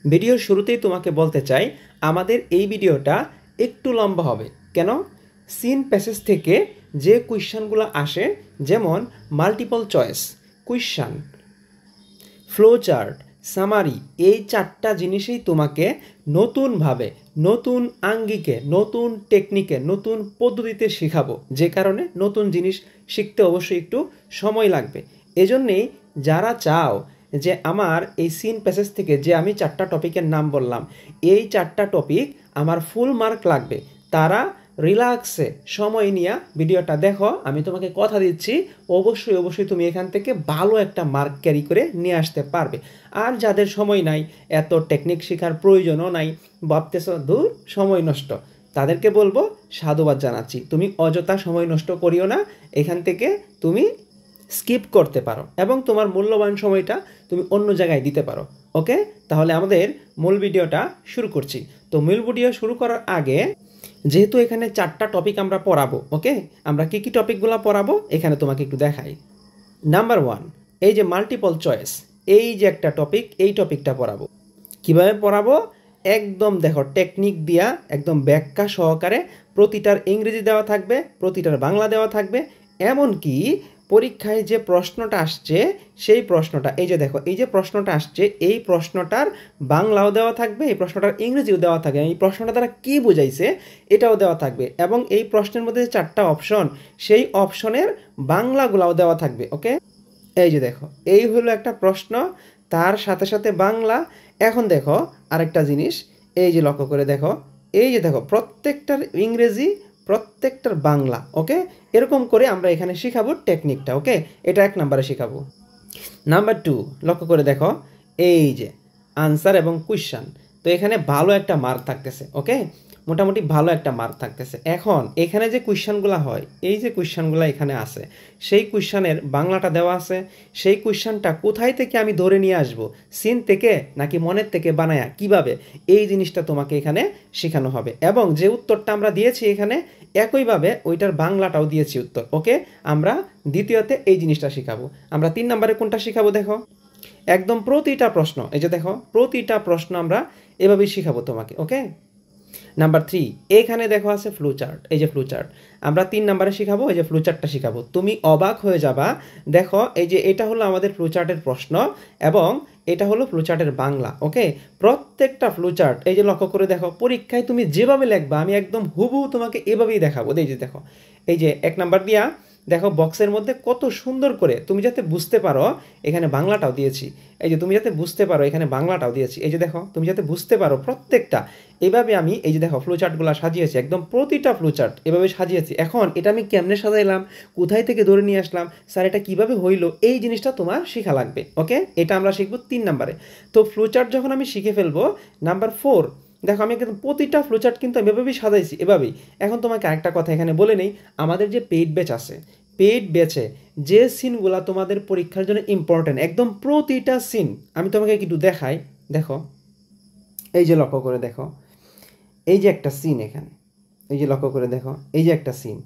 ভিডিওর শুরুতেই তোমাকে বলতে চাই আমাদের এই ভিডিওটা একটু লম্বা হবে। কেন? সিন প্যাসেজ থেকে যে কোয়েশ্চনগুলো আসে, যেমন multiple choice question, flow chart, summary, এই চারটা জিনিসই তোমাকে নতুনভাবে, নতুন আঙ্গিকে, নতুন টেকনিকে, নতুন পদ্ধতিতে শেখাবো, যে কারণে নতুন জিনিস শিখতে অবশ্যই একটু সময় লাগবে। এজন্যেই যারা চাও যে আমার এই সিন প্যাসেজ থেকে যে আমি চারটা টপিকের নাম বললাম, এই চারটা টপিক আমার ফুল মার্ক লাগবে, তারা রিল্যাক্সে সময় নিয়ে ভিডিওটা দেখো। আমি তোমাকে কথা দিচ্ছি অবশ্যই অবশ্যই তুমি এখান থেকে ভালো একটা মার্ক ক্যারি করে নিয়ে আসতে পারবে। আর যাদের সময় নাই, এত টেকনিক শেখার প্রয়োজনও নাই, ভাবতেছ দূর সময় নষ্ট, তাদেরকে বলবো সাধুবাদ জানাচ্ছি। তুমি অযথা সময় নষ্ট করিও না, এখান থেকে তুমি স্কিপ করতে পারো এবং তোমার মূল্যবান সময়টা তুমি অন্য জায়গায় দিতে পারো। ওকে, তাহলে আমাদের মূল ভিডিওটা শুরু করছি। তো মূল ভিডিও শুরু করার আগে, যেহেতু এখানে চারটা টপিক আমরা পড়াবো, ওকে, আমরা কী কী টপিকগুলো পড়াবো এখানে তোমাকে একটু দেখাই। নাম্বার 1, এই যে মাল্টিপল চয়েস, এই যে একটা টপিক, এই টপিকটা পড়াবো। কিভাবে পড়াবো? একদম দেখো টেকনিক দিয়া, একদম ব্যাখ্যা সহকারে, প্রতিটার ইংরেজি দেওয়া থাকবে, প্রতিটার বাংলা দেওয়া থাকবে। এমনকি পরীক্ষায় যে প্রশ্নটা আসছে, সেই প্রশ্নটা, এই যে দেখো, এই যে প্রশ্নটা আসছে, এই প্রশ্নটার বাংলাও দেওয়া থাকবে, এই প্রশ্নটার ইংরেজিও দেওয়া থাকবে, এই প্রশ্নটা তারা কী বুঝাইছে এটাও দেওয়া থাকবে, এবং এই প্রশ্নের মধ্যে চারটা অপশন, সেই অপশনের বাংলাগুলাও দেওয়া থাকবে। ওকে, এই যে দেখো, এই হলো একটা প্রশ্ন, তার সাথে সাথে বাংলা। এখন দেখো আরেকটা জিনিস, এই যে লক্ষ্য করে দেখো, এই যে দেখো প্রত্যেকটার ইংরেজি, প্রত্যেকটার বাংলা। ওকে, এরকম করে আমরা এখানে শেখাবো টেকনিকটা। ওকে, এটা 1 নম্বরে শেখাবো। নাম্বার 2, লক্ষ্য করে দেখো, এই যে আনসার এবং কোয়েশ্চন। তো এখানে ভালো একটা মার্ক থাকতেছে। ওকে, মোটামুটি ভালো একটা মার্ক থাকতেছে। এখন এখানে যে কোয়েশ্চনগুলো হয়, এই যে কোয়েশ্চনগুলো এখানে আছে, সেই কোয়েশ্চনের বাংলাটা দেওয়া আছে। সেই কোয়েশ্চনটা কোথায় থেকে আমি ধরে নিয়ে আসব, সিন থেকে নাকি মনের থেকে বানায়া, কিভাবে, এই জিনিসটা তোমাকে এখানে শেখানো হবে। এবং যে উত্তরটা আমরা দিয়েছি এখানে, একইভাবে ওইটার বাংলাটাও দিয়েছি উত্তর। ওকে, আমরা দ্বিতীয়তে এই জিনিসটা শেখাবো। আমরা 3 নম্বরে কোনটা শেখাবো দেখো, একদম প্রতিটা প্রশ্ন, এই যে দেখো প্রতিটা প্রশ্ন আমরা এভাবেই শেখাবো তোমাকে। ওকে, নাম্বার 3, এখানে দেখো আছে ফ্লো চার্ট। এই যে ফ্লো চার্ট আমরা 3 নম্বরে শেখাবো, এই যে ফ্লো চার্টটা শেখাবো। তুমি অবাক হয়ে যাবা, দেখো এই যে এটা হলো আমাদের ফ্লো চার্টের প্রশ্ন এবং এটা হলো ফ্লো চার্টের বাংলা। ওকে, প্রত্যেকটা ফ্লো চার্ট এই যে লক্ষ্য করে দেখো, পরীক্ষায় তুমি যেভাবে লিখবা আমি একদম হুবহু তোমাকে এভাবেই দেখাবো। এই যে দেখো, এই যে 1 নাম্বার দিয়া দেখো বক্সের মধ্যে কত সুন্দর করে, তুমি যাতে বুঝতে পারো এখানে বাংলাটাও দিয়েছি। এই যে তুমি যাতে বুঝতে পারো এখানে বাংলাটাও দিয়েছি। এই যে দেখো, তুমি যাতে বুঝতে পারো প্রত্যেকটা, এইভাবে আমি এই যে দেখো ফ্লো চার্টগুলো সাজিয়েছি, একদম প্রতিটা ফ্লো চার্ট এভাবে সাজিয়েছি। এখন এটা আমি কেমনে সাজাইলাম, কোথায় থেকে ধরে নিয়ে আসলাম, স্যার এটা কীভাবে হইলো, এই জিনিসটা তোমার শেখা লাগবে। ওকে, এটা আমরা শিখবো 3 নম্বরে। তো ফ্লো চার্ট যখন আমি শিখে ফেলবো, নাম্বার 4, দেখো আমি কিন্তু প্রতিটা ফ্লো চার্ট কিন্তু আমি এভাবেই সাজাইছি, এভাবেই। এখন তোমাকে আরেকটা কথা এখানে বলে নেই, আমাদের যে পেইড ব্যাচ আছে, পেইড ব্যাচে যে সিনগুলো তোমাদের পরীক্ষার জন্য ইম্পর্টেন্ট, একদম প্রতিটা সিন আমি তোমাকে একটু দেখাই। দেখো, এই যে লক্ষ্য করে দেখো, এই যে একটা সিন এখানে, এই যে লক্ষ্য করে দেখো, এই যে একটা সিন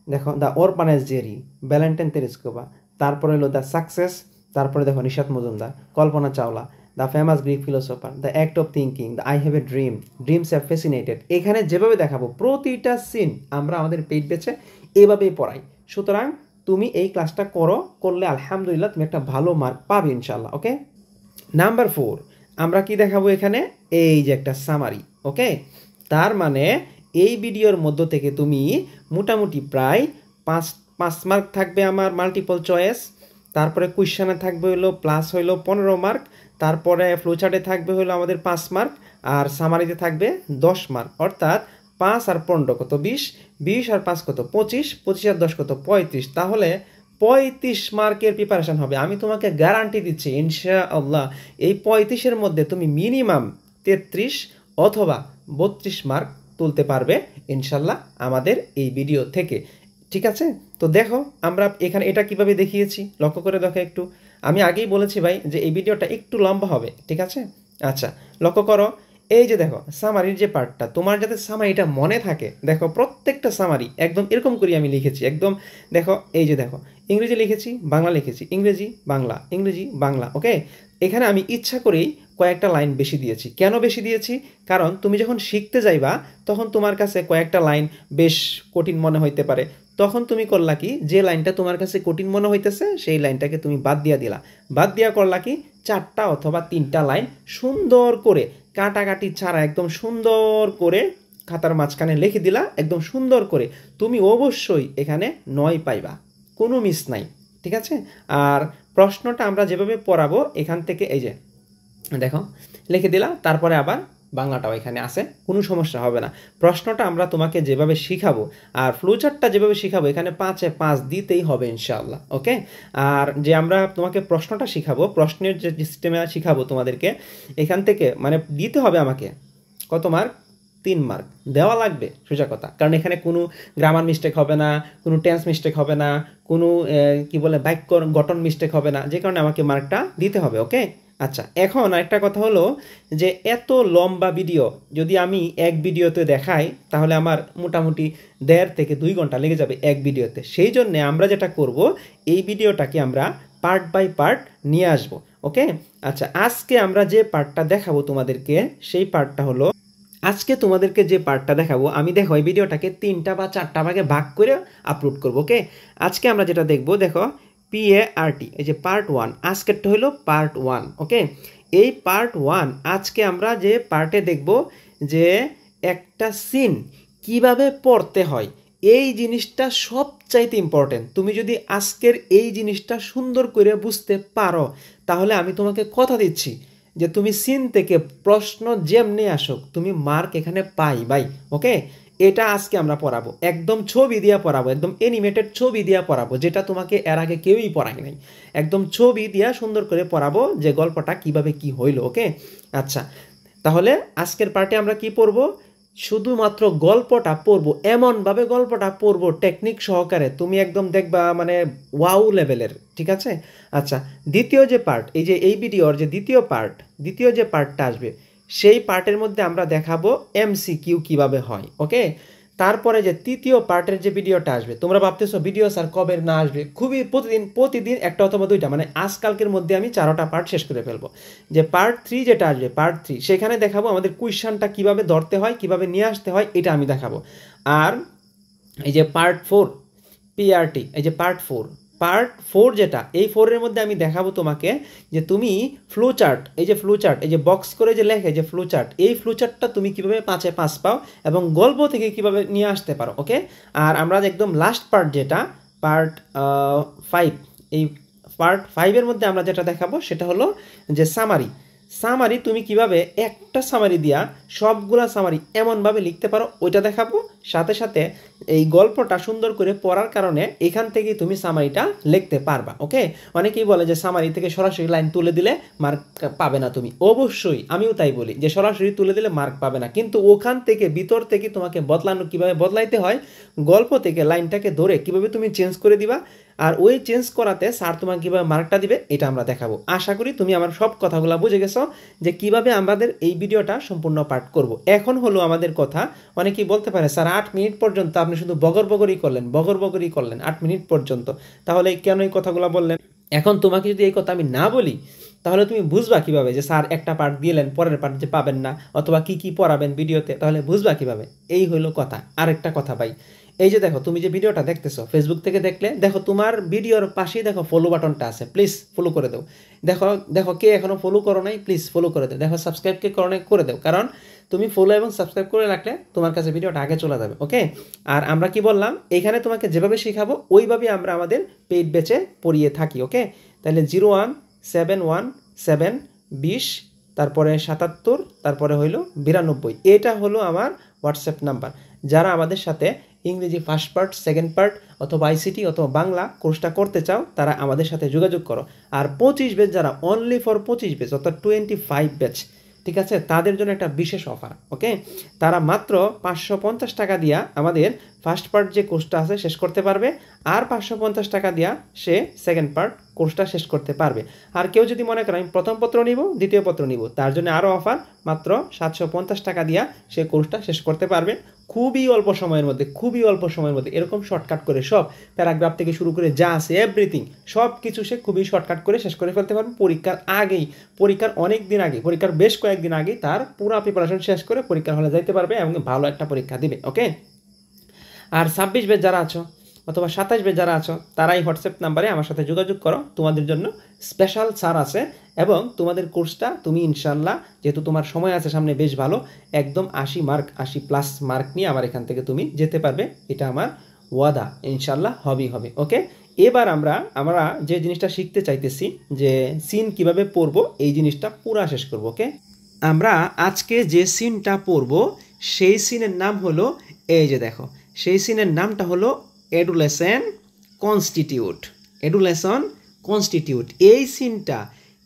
দেখো, দ্য অরপানেস জেরি, ভ্যালেন্টাইন তেরেস্কোভা, তারপরে হলো দ্য সাকসেস, তারপরে দেখো Nishat Majumdar, Kalpana Chawla, the famous Greek philosopher, the act of thinking, the I have a dream, dreams have fascinated. এখানে যেভাবে দেখাবো প্রতিটা সিন আমরা আমাদের পেইড ব্যাচে এভাবেই পড়াই। সুতরাং তুমি এই ক্লাসটা করলে আলহামদুলিল্লাহ তুমি একটা ভালো মার্ক পাবে ইনশাল্লাহ। ওকে, নাম্বার 4, আমরা কি দেখাবো এখানে, এই যে একটা সামারি। ওকে, তার মানে এই ভিডিওর মধ্য থেকে তুমি মোটামুটি প্রায় 5 মার্ক থাকবে আমার মাল্টিপল চয়েস, তারপরে কোয়েশ্চেনে থাকবে হলো প্লাস হইলো 15 মার্ক, তারপরে ফ্লোচার্টে থাকবে হলো আমাদের 5 মার্ক, আর সামারিতে থাকবে 10 মার্ক। অর্থাৎ 5 আর 15 কত, 20, 20 আর 5 কত, 25, 25 আর 10 কত, 35। তাহলে 35 মার্কের প্রিপারেশন হবে। আমি তোমাকে গ্যারান্টি দিচ্ছি ইনশাআল্লাহ এই 35-এর মধ্যে তুমি মিনিমাম 33 অথবা 32 মার্ক তুলতে পারবে ইনশাল্লাহ আমাদের এই ভিডিও থেকে। ঠিক আছে, তো দেখো আমরা এখানে এটা কিভাবে দেখিয়েছি, লক্ষ্য করে দেখো একটু। আমি আগেই বলেছি ভাই যে এই ভিডিওটা একটু লম্বা হবে, ঠিক আছে। আচ্ছা, লক্ষ্য করো, এই যে দেখো সামারির যে পার্টটা, তোমার যাতে সামারিটা মনে থাকে, দেখো প্রত্যেকটা সামারি একদম এরকম করে আমি লিখেছি একদম। দেখো এই যে দেখো ইংরেজি লিখেছি, বাংলা লিখেছি, ইংরেজি বাংলা, ইংরেজি বাংলা, ওকে। এখানে আমি ইচ্ছা করেই কয়েকটা লাইন বেশি দিয়েছি। কেন বেশি দিয়েছি? কারণ তুমি যখন শিখতে যাইবা তখন তোমার কাছে কয়েকটা লাইন বেশ কঠিন মনে হইতে পারে। তখন তুমি করলা কি, যে লাইনটা তোমার কাছে কঠিন মনে হইতেছে সেই লাইনটাকে তুমি বাদ দিয়া দিলা। বাদ দিয়া করলা কি, 4টা অথবা 3টা লাইন সুন্দর করে কাটাকাটি ছাড়া একদম সুন্দর করে খাতার মাঝখানে লিখে দিলা একদম সুন্দর করে। তুমি অবশ্যই এখানে 9 পাইবা, কোনো মিস নাই, ঠিক আছে। আর প্রশ্নটা আমরা যেভাবে পড়াবো এখান থেকে এই যে দেখো লিখে দিলা, তারপরে আবার বাংলাটাও এখানে আছে, কোনো সমস্যা হবে না। প্রশ্নটা আমরা তোমাকে যেভাবে শিখাবো আর ফ্লোচার্টটা যেভাবে শিখাবো এখানে 5-এ 5 দিতেই হবে ইনশাআল্লাহ, ওকে। আর যে আমরা তোমাকে প্রশ্নটা শিখাবো, প্রশ্নের যে সিস্টেমে শিখাবো তোমাদেরকে, এখান থেকে মানে দিতে হবে আমাকে কত মার্ক? 3 মার্ক দেওয়া লাগবে, সোজা কথা। কারণ এখানে কোনো গ্রামার মিস্টেক হবে না, কোনো টেন্স মিস্টেক হবে না, কোনো কি বলে বাক্য গঠন মিস্টেক হবে না, যে কারণে আমাকে মার্কটা দিতে হবে, ওকে। আচ্ছা, এখন আরেকটা কথা হলো যে এত লম্বা ভিডিও যদি আমি এক ভিডিওতে দেখাই তাহলে আমার মোটামুটি 1.5 থেকে 2 ঘন্টা লেগে যাবে এক ভিডিওতে। সেই জন্যে আমরা যেটা করব, এই ভিডিওটাকে আমরা পার্ট বাই পার্ট নিয়ে আসব, ওকে। আচ্ছা, আজকে আমরা যে পার্টটা দেখাবো তোমাদেরকে, সেই পার্টটা হলো, আজকে তোমাদেরকে যে পার্টটা দেখাবো আমি, দেখো এই ভিডিওটাকে 3টা বা 4টা ভাগে ভাগ করে আপলোড করবো, ওকে। আজকে আমরা যেটা দেখবো, দেখো PART, এই যে পার্ট 1, আজকেরটা হলো পার্ট 1, ওকে। এই পার্ট 1 আজকে আমরা যে পার্টে দেখব যে একটা সিন কিভাবে পড়তে হয়, এই জিনিসটা সবচাইতে ইম্পর্টেন্ট। তুমি যদি আজকের এই জিনিসটা সুন্দর করে বুঝতে পারো তাহলে আমি তোমাকে কথা দিচ্ছি যে তুমি সিন থেকে প্রশ্ন যেমনি আসুক তুমি মার্ক এখানে পাই, ওকে। এটা আজকে আমরা পড়াবো, একদম ছবি দিয়ে পড়াবো, একদম অ্যানিমেটেড ছবি দিয়ে পড়াবো, যেটা তোমাকে এর আগে কেউই পড়ায় নাই। একদম ছবি দিয়ে সুন্দর করে পড়াবো যে গল্পটা কিভাবে কি হইলো, ওকে। আচ্ছা, তাহলে আজকের পার্টে আমরা কি পড়বো? শুধুমাত্র গল্পটা পড়বো, এমনভাবে গল্পটা পড়বো টেকনিক সহকারে, তুমি একদম দেখবা মানে ওয়াও লেভেলের, ঠিক আছে। আচ্ছা, দ্বিতীয় যে পার্ট, এই যে এই ভিডিওর যে দ্বিতীয় যে পার্টটা আসবে, সেই পার্টের মধ্যে আমরা দেখাবো MCQ কিভাবে হয়, ওকে। তারপরে যে তৃতীয় পার্টের যে ভিডিওটা আসবে, তোমরা ভাবতেছো ভিডিও স্যার কবে না আসবে, খুবই প্রতিদিন একটা অথবা 2টা, মানে আজকালকের মধ্যে আমি 4টা পার্ট শেষ করে ফেলবো। যে পার্ট 3 যেটা আসবে, পার্ট 3, সেখানে দেখাবো আমাদের কোয়েশ্চনটা কিভাবে ধরতে হয়, কিভাবে নিয়ে আসতে হয়, এটা আমি দেখাবো। আর এই যে পার্ট 4 PRT, এই যে পার্ট 4 যেটা, এই 4-এর মধ্যে আমি দেখাবো তোমাকে যে তুমি ফ্লোচার্ট, এই যে বক্স করে যে লেখে যে ফ্লোচার্ট, এই ফ্লোচার্টটা তুমি কিভাবে 5-এ 5 পাও এবং গল্প থেকে কিভাবে নিয়ে আসতে পারো, ওকে। আর আমরা একদম লাস্ট পার্ট যেটা পার্ট 5, এই পার্ট 5-এর মধ্যে আমরা যেটা দেখাবো সেটা হলো যে সামারি তুমি কিভাবে একটা সামারি দিয়া সবগুলা সামারি এমনভাবে লিখতে পারো ওইটা দেখাবো। সাথে সাথে এই গল্পটা সুন্দর করে পড়ার কারণে এখান থেকেই তুমি সামারিটা লিখতে পারবা, ওকে। অনেকেই বলে যে সামারি থেকে সরাসরি লাইন তুলে দিলে মার্ক পাবে না তুমি, অবশ্যই আমিও তাই বলি যে সরাসরি তুলে দিলে মার্ক পাবে না, কিন্তু ওখান থেকে ভিতর থেকে তোমাকে বদলানো কিভাবে বদলাইতে হয়, গল্প থেকে লাইনটাকে ধরে কিভাবে তুমি চেঞ্জ করে দিবা, আর ওই চেঞ্জ করাতে স্যার তোমাকে কীভাবে মার্কটা দিবে এটা আমরা দেখাবো। আশা করি তুমি আমার সব কথাগুলো বুঝে গেছো যে কিভাবে আমাদের এই ভিডিওটা সম্পূর্ণ পাঠ করব। এখন হলো আমাদের কথা, অনেকেই বলতে পারে স্যার 8 মিনিট পর্যন্ত আপনি শুধু বগরবগরই করলেন 8 মিনিট পর্যন্ত, তাহলে কেন এই কথাগুলো বললেন? এখন তোমাকে যদি এই কথা আমি না বলি তাহলে তুমি বুঝবা কিভাবে যে স্যার একটা পার্ট দিলেন পরের পার্ট যে পাবেন না, অথবা কি কি পড়াবেন ভিডিওতে, তাহলে বুঝবা কিভাবে? এই হলো কথা। আরেকটা কথা ভাই, এই যে দেখো তুমি যে ভিডিওটা দেখতেছো ফেসবুক থেকে দেখলে, দেখো তোমার ভিডিওর পাশেই দেখো ফলো বাটনটা আছে, প্লিজ ফলো করে দাও। দেখো কে এখনো ফলো করো নাই, প্লিজ ফলো করে দাও। দেখো সাবস্ক্রাইব কে করো নাই, করে দাও, কারণ তুমি ফলো এবং সাবস্ক্রাইব করে রাখলে তোমার কাছে ভিডিওটা আগে চলে যাবে, ওকে। আর আমরা কি বললাম, এখানে তোমাকে যেভাবে শেখাবো ওইভাবে আমরা আমাদের পেইড ব্যাচে পড়িয়ে থাকি, ওকে। তাহলে 0171720, তারপরে 77, তারপরে হইলো 92, এটা হলো আমার হোয়াটসঅ্যাপ নাম্বার। যারা আমাদের সাথে ইংরেজি ফার্স্ট পার্ট, সেকেন্ড পার্ট অথবা ICT অথবা বাংলা কোর্সটা করতে চাও তারা আমাদের সাথে যোগাযোগ করো। আর 25 ব্যাচ যারা, অনলি ফর 25 ব্যাচ অর্থাৎ 25 ব্যাচ, ঠিক আছে, তাদের জন্য একটা বিশেষ অফার। ওকে, তারা মাত্র 550 টাকা দিয়া আমাদের ফার্স্ট পার্ট যে কোর্সটা আছে শেষ করতে পারবে, আর 550 টাকা দিয়া সে সেকেন্ড পার্ট কোর্সটা শেষ করতে পারবে। আর কেউ যদি মনে করে আমি প্রথম পত্র নিব, দ্বিতীয় পত্র নিব, তার জন্য আরও অফার, মাত্র 750 টাকা দিয়া সে কোর্সটা শেষ করতে পারবে খুবই অল্প সময়ের মধ্যে। এরকম শর্টকাট করে সব প্যারাগ্রাফ থেকে শুরু করে যা আছে এভরিথিং সব কিছু সে খুবই শর্টকাট করে শেষ করে ফেলতে পারবে পরীক্ষার অনেক দিন আগে, পরীক্ষার বেশ কয়েকদিন আগে তার পুরো প্রিপারেশন শেষ করে পরীক্ষার হলে যাইতে পারবে এবং ভালো একটা পরীক্ষা দিবে। ওকে, আর 26 ব্যাচ যারা আছো অথবা 27 ব্যাচ যারা আছো তারাই হোয়াটসঅ্যাপ নাম্বারে আমার সাথে যোগাযোগ করো, তোমাদের জন্য স্পেশাল ছাড় আছে এবং তোমাদের কোর্সটা তুমি ইনশাল্লাহ, যেহেতু তোমার সময় আছে সামনে বেশ ভালো, একদম 80+ মার্ক নিয়ে আমার এখান থেকে তুমি যেতে পারবে, এটা আমার ওয়াদা, ইনশাল্লাহ হবে। ওকে, এবার আমরা যে জিনিসটা শিখতে চাইতেছি যে সিন কিভাবে পড়বো, এই জিনিসটা পুরা শেষ করবো। ওকে, আমরা আজকে যে সিনটা পড়বো সেই সিনের নাম হলো, এই যে দেখো, সেই সিনের নামটা হলো এডুলেশন কনস্টিটিউট। এই সিনটা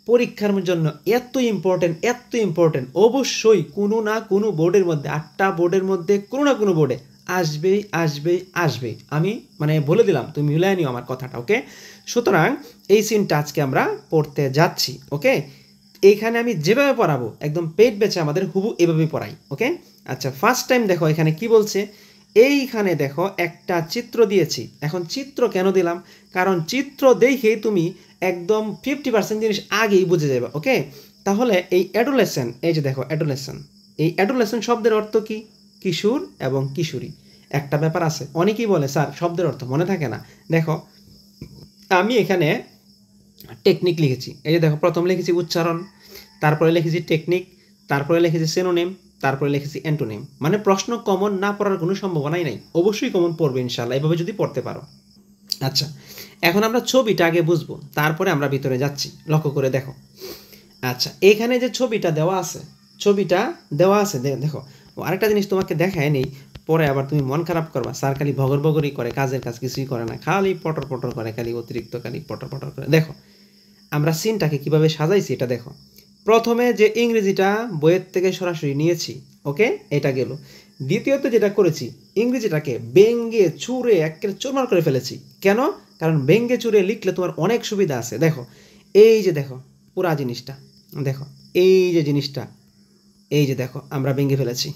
পরীক্ষার জন্য এত ইম্পর্টেন্ট, অবশ্যই কোনো না কোনো বোর্ডের মধ্যে, 8টা বোর্ডের মধ্যে কোনো না কোনো বোর্ডে আসবেই। আমি মানে বলে দিলাম, তুমি মিলাই নিও আমার কথাটা। ওকে, সুতরাং এই সিনটা আজকে আমরা পড়তে যাচ্ছি। ওকে, এইখানে আমি যেভাবে পড়াবো একদম পেট বেছে আমাদের হুবু এভাবেই পড়াই। ওকে, আচ্ছা, ফার্স্ট টাইম দেখো এখানে কি বলছে, এইখানে দেখো একটা চিত্র দিয়েছি। এখন চিত্র কেন দিলাম, কারণ চিত্র দেখেই তুমি একদম 50% জিনিস আগেই বুঝে যাবে। ওকে, তাহলে এই অ্যাডোলেসেন, এই যে দেখো অ্যাডোলেসেন, এই অ্যাডোলেসেন শব্দের অর্থ কি? কিশোর এবং কিশোরী। একটা ব্যাপার আছে, অনেকেই বলে স্যার শব্দের অর্থ মনে থাকে না। দেখো আমি এখানে টেকনিক লিখেছি, এই যে দেখো প্রথম লিখেছি উচ্চারণ, তারপরে লিখেছি টেকনিক, তারপরে লিখেছি সিনোনিম, তারপরে লিখেছি অ্যান্টোনিম। মানে প্রশ্ন কমন না পড়ার কোনো সম্ভাবনাই নাই, অবশ্যই কমন পড়বে ইনশাল্লাহ এভাবে যদি পড়তে পারো। আচ্ছা, এখন আমরা ছবিটা আগে বুঝবো, তারপরে আমরা ভিতরে যাচ্ছি। লক্ষ্য করে দেখো। আচ্ছা, এখানে যে ছবিটা দেওয়া আছে দেখো, আরেকটা জিনিস তোমাকে দেখায় নেই, পরে আবার তুমি মন খারাপ করবা, স্যার খালি ভগরভগরই করে, কাজের কাজ কিছুই করে না, খালি পটর করে, খালি অতিরিক্ত খালি পটর করে। দেখো আমরা সিনটাকে কিভাবে সাজাইছি এটা দেখো। প্রথমে যে ইংরেজিটা বইয়ের থেকে সরাসরি নিয়েছি, ওকে, এটা গেল। দ্বিতীয়ত যেটা করেছি, ইংরেজিটাকে বেঙ্গে চুরে একেবারে চোরমার করে ফেলেছি। কেন? কারণ বেঙ্গে চুরে লিখলে তোমার অনেক সুবিধা আছে। দেখো এই যে দেখো পুরা জিনিসটা দেখো, এই যে জিনিসটা, এই যে দেখো আমরা ভেঙে ফেলেছি,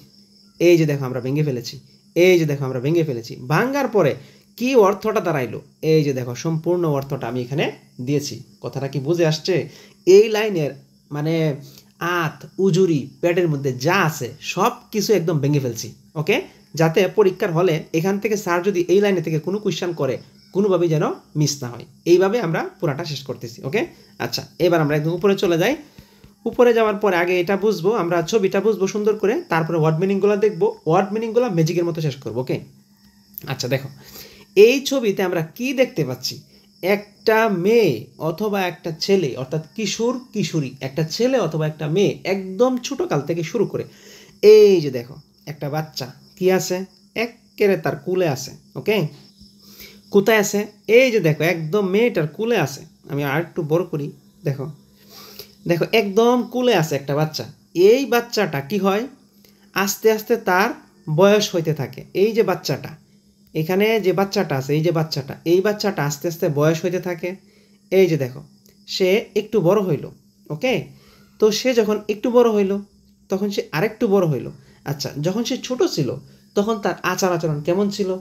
এই যে দেখো আমরা ভেঙে ফেলেছি, এই যে দেখো আমরা ভেঙে ফেলেছি। ভাঙার পরে কি অর্থটা দাঁড়াইলো, এই যে দেখো সম্পূর্ণ অর্থটা আমি এখানে দিয়েছি। কথাটা কি বুঝে আসছে? এই লাইনের মানে আত উজুরি পেটের মধ্যে যা আছে সব কিছু একদম ভেঙে ফেলছি। ওকে, যাতে পরীক্ষার হলে এখান থেকে স্যার যদি এই লাইনে থেকে কোনো কোয়েশ্চেন করে কোনোভাবেই যেন মিস না হয়, এইভাবে আমরা পুরাটা শেষ করতেছি। ওকে, আচ্ছা, এবার আমরা একদম উপরে চলে যাই। উপরে যাওয়ার পরে আগে এটা বুঝবো, আমরা ছবিটা বুঝবো সুন্দর করে, তারপরে ওয়ার্ড মিনিংগুলো দেখবো, ওয়ার্ড মিনিংগুলো ম্যাজিকের মতো শেষ করবো। ওকে, আচ্ছা দেখো এই ছবিতে আমরা কি দেখতে পাচ্ছি, একটা মেয়ে অথবা একটা ছেলে, অর্থাৎ কিশোর কিশোরী, একটা ছেলে অথবা একটা মেয়ে একদম ছোটকাল থেকে শুরু করে, এই যে দেখো একটা বাচ্চা কি আছে, একেবারে তার কুলে আছে। ওকে, কোথায় আছে? এই যে দেখো একদম মেয়েটার কুলে আছে। আমি আর একটু বড় করি, দেখো দেখো একদম কুলে আছে একটা বাচ্চা। এই বাচ্চাটা কি হয়, আস্তে আস্তে তার বয়স হইতে থাকে। এই যে বাচ্চাটা, এখানে যে বাচ্চাটা আছে, এই বাচ্চাটা আস্তে আস্তে বয়স হইতে থাকে। এই যে দেখো সে একটু বড় হইল। ওকে, তো সে যখন একটু বড় হইল তখন সে আরেকটু বড় হইল। আচ্ছা, যখন সে ছোট ছিল তখন তার আচার আচরণ কেমন ছিল?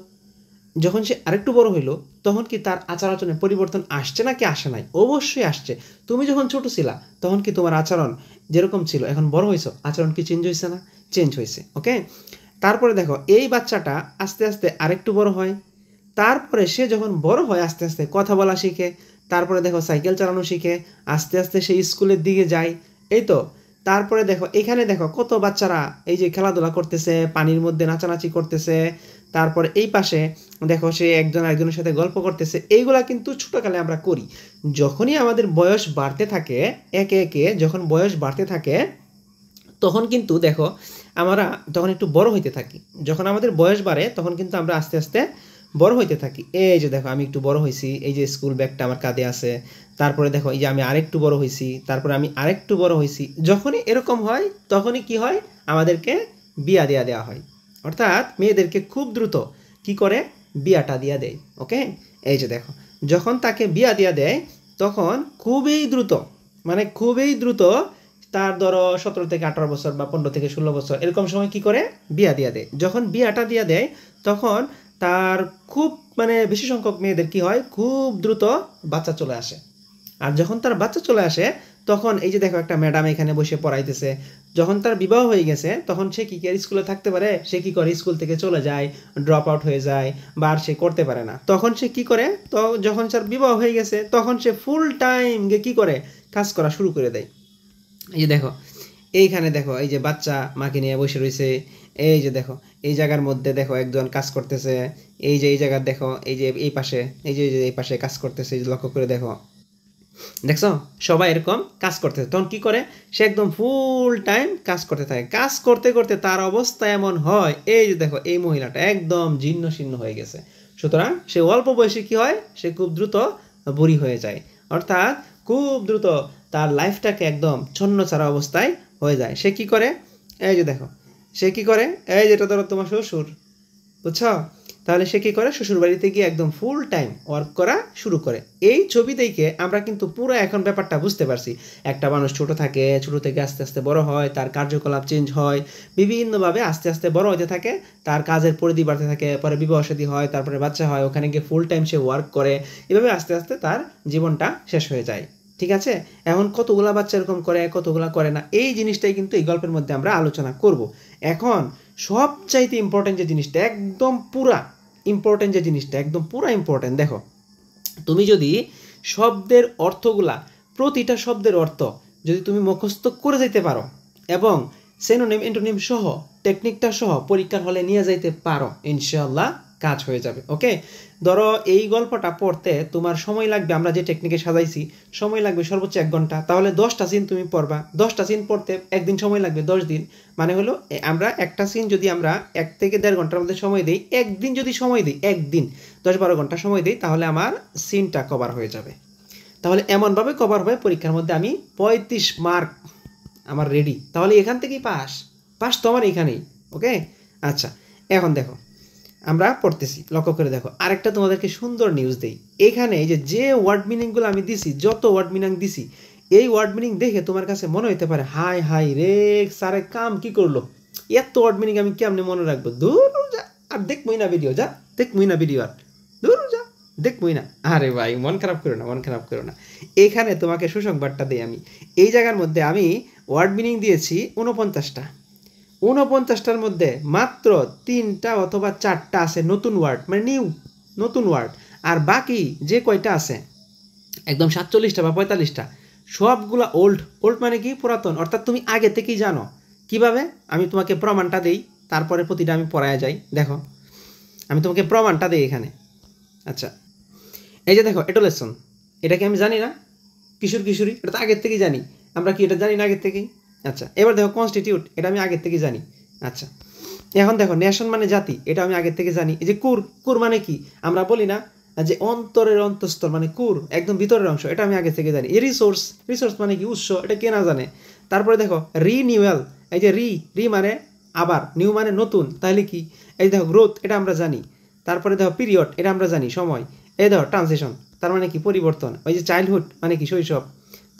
যখন সে আরেকটু বড় হইল তখন কি তার আচার আচরণে পরিবর্তন আসছে নাকি আসে নাই? অবশ্যই আসছে। তুমি যখন ছোট ছিলা তখন কি তোমার আচরণ যেরকম ছিল, এখন বড় হয়েছ আচরণ কি চেঞ্জ হয়েছে না? চেঞ্জ হয়েছে। ওকে, তারপরে দেখো এই বাচ্চাটা আস্তে আস্তে আরেকটু বড় হয়, তারপরে সে যখন বড় হয় আস্তে আস্তে কথা বলা শিখে, তারপরে দেখো সাইকেল চালানো শিখে, আস্তে আস্তে সে স্কুলের দিকে যায়। এই তো, তারপরে দেখো এখানে দেখো কত বাচ্চারা এই যে খেলাধুলা করতেছে, পানির মধ্যে নাচানাচি করতেছে, তারপরে এই পাশে দেখো সে একজন আরেকজনের সাথে গল্প করতেছে। এইগুলা কিন্তু ছোটকালে আমরা করি। যখনই আমাদের বয়স বাড়তে থাকে, একে একে যখন বয়স বাড়তে থাকে তখন কিন্তু দেখো আমরা তখন একটু বড় হইতে থাকি। যখন আমাদের বয়স বাড়ে তখন কিন্তু আমরা আস্তে আস্তে বড় হইতে থাকি। এই যে দেখো আমি একটু বড় হয়েছি, এই যে স্কুল ব্যাগটা আমার কাঁধে আছে, তারপরে দেখো এই যে আমি আরেকটু বড় হয়েছি, তারপরে আমি আরেকটু বড় হয়েছি। যখনই এরকম হয় তখনই কি হয়, আমাদেরকে বিয়া দেওয়া হয়, অর্থাৎ মেয়েদেরকে খুব দ্রুত কি করে বিয়াটা দিয়া দেয়। ওকে, এই যে দেখো যখন তাকে বিয়া দেয় তখন খুবই দ্রুত তার ধরো 17 থেকে 18 বছর বা 15 থেকে 16 বছর এরকম সময় কি করে বিয়া দেয়। যখন বিয়াটা দিয়া দেয় তখন তার খুব বেশি সংখ্যক মেয়েদের কি হয়, খুব দ্রুত বাচ্চা চলে আসে। আর যখন তার বাচ্চা চলে আসে তখন এই যে দেখো একটা ম্যাডাম এখানে বসে পড়াইতেছে, যখন তার বিবাহ হয়ে গেছে তখন সে কি আর স্কুলে থাকতে পারে? সে কি করে, স্কুল থেকে চলে যায়, ড্রপ আউট হয়ে যায়, বা আর সে করতে পারে না। তখন সে কি করে, তো যখন তার বিবাহ হয়ে গেছে তখন সে ফুল টাইম কি করে কাজ করা শুরু করে দেয়। এই যে দেখো এইখানে দেখো এই যে বাচ্চা মাকে নিয়ে বসে রয়েছে, এই যে দেখো এই জায়গার মধ্যে দেখো একজন কাজ করতেছে, এই যে এই জায়গার দেখো এই যে এই পাশে এই পাশে কাজ করতেছে, লক্ষ্য করে দেখো, দেখছো সবাই এরকম কাজ করতেছে। তখন কি করে, সে একদম ফুল টাইম কাজ করতে থাকে। কাজ করতে করতে তার অবস্থা এমন হয়, এই যে দেখো এই মহিলাটা একদম জীর্ণ শীর্ণ হয়ে গেছে। সুতরাং সে অল্প বয়সে কি হয়, সে খুব দ্রুত বুড়ি হয়ে যায়, অর্থাৎ খুব দ্রুত তার লাইফটাকে একদম ছন্নছাড়া অবস্থায় হয়ে যায়। সে কি করে, এই যে দেখো সে কি করে, এই যেটা ধরো তোমার শ্বশুর, বুঝছো, তাহলে সে কি করে, শ্বশুর বাড়িতে গিয়ে একদম ফুল টাইম ওয়ার্ক করা শুরু করে। এই ছবি দেখে আমরা কিন্তু পুরো এখন ব্যাপারটা বুঝতে পারছি। একটা মানুষ ছোট থাকে, ছোট থেকে আস্তে আস্তে বড় হয়, তার কার্যকলাপ চেঞ্জ হয়, বিভিন্নভাবে আস্তে আস্তে বড় হতে থাকে, তার কাজের পরিধি বাড়তে থাকে, পরে বিবাহ শাদী হয়, তারপরে বাচ্চা হয়, ওখানে গিয়ে ফুল টাইম সে ওয়ার্ক করে, এভাবে আস্তে আস্তে তার জীবনটা শেষ হয়ে যায়। ঠিক আছে, এখন কতগুলা বাচ্চা এরকম করে, কতগুলা করে না, এই জিনিসটাই কিন্তু এই গল্পের মধ্যে আমরা আলোচনা করব। এখন সবচাইতে ইম্পর্টেন্ট যে জিনিসটা, একদম পুরা ইম্পর্টেন্ট, দেখো তুমি যদি শব্দের অর্থগুলা, প্রতিটা শব্দের অর্থ যদি তুমি মুখস্থ করে যাইতে পারো এবং সিনোনিম অ্যান্টোনিম সহ টেকনিকটা সহ পরীক্ষার হলে নিয়ে যাইতে পারো, ইনশাআল্লাহ কাজ হয়ে যাবে। ওকে, ধরো এই গল্পটা পড়তে তোমার সময় লাগবে, আমরা যে টেকনিকে সাজাইছি সময় লাগবে সর্বোচ্চ 1 ঘন্টা, তাহলে 10টা সিন তুমি পড়বা, 10টা সিন পড়তে একদিন সময় লাগবে, 10 দিন, মানে হলো আমরা একটা সিন যদি আমরা 1 থেকে 1.5 ঘন্টার মধ্যে সময় দিই, একদিন যদি সময় দিই, একদিন 10-12 ঘন্টা সময় দিই, তাহলে আমার সিনটা কভার হয়ে যাবে। তাহলে এমনভাবে কভার হবে পরীক্ষার মধ্যে আমি 35 মার্ক আমার রেডি, তাহলে এখান থেকেই পাস তো আমার এখানেই। ওকে, আচ্ছা এখন দেখো আমরা পড়তেছি, লক্ষ্য করে দেখো, আরেকটা তোমাদেরকে সুন্দর নিউজ দেই। এখানে এই যে ওয়ার্ড মিনিংগুলো আমি দিছি, যত ওয়ার্ড মিনিং দিছি, এই ওয়ার্ড মিনিং দেখে তোমার কাছে মনে হইতে পারে হাই হাই রে স্যারে কাম কি করলো, এত ওয়ার্ড মিনিং আমি কেমনে মনে রাখবো, দূর যা, আর দেখবই না ভিডিও, আর দূর যা, দেখবই না। আরে ভাই মন খারাপ করো না, এখানে তোমাকে সুসংবাদটা দিই আমি, এই জায়গার মধ্যে আমি ওয়ার্ড মিনিং দিয়েছি 49টা, 49টার মধ্যে মাত্র 3টা অথবা 4টা আছে নতুন ওয়ার্ড, মানে নতুন ওয়ার্ড, আর বাকি যে কয়টা আছে একদম 47টা বা 45টা সবগুলা ওল্ড মানে কি, পুরাতন, অর্থাৎ তুমি আগে থেকেই জানো। কিভাবে, আমি তোমাকে প্রমাণটা দেই, তারপরে প্রতিটা আমি পড়ায় যাই। দেখো আমি তোমাকে প্রমাণটা দিই এখানে। আচ্ছা এই যে দেখো এডোলেসন, এটা কি আমি জানি না, কিশোরী, এটা তো আগের থেকেই জানি, আমরা কি এটা জানি না আগের থেকেই? আচ্ছা এবার দেখো কনস্টিটিউট, এটা আমি আগের থেকে জানি। আচ্ছা এখন দেখো নেশন মানে জাতি, এটা আমি আগের থেকে জানি। এই যে কুর মানে কি, আমরা বলি না যে অন্তরের অন্তঃস্থল মানে কুর, একদম ভিতরের অংশ, এটা আমি আগে থেকে জানি। এই রিসোর্স মানে কি, উৎস, এটা কে না জানে। তারপরে দেখো রিনিউয়াল, এই যে রি মানে আবার, নিউ মানে নতুন, তাহলে কি, এই দেখো গ্রোথ, এটা আমরা জানি। তারপরে দেখো পিরিয়ড, এটা আমরা জানি সময়। এই দেখো ট্রানজিশন, তার মানে কি পরিবর্তন। ওই যে চাইল্ডহুড মানে কি শৈশব।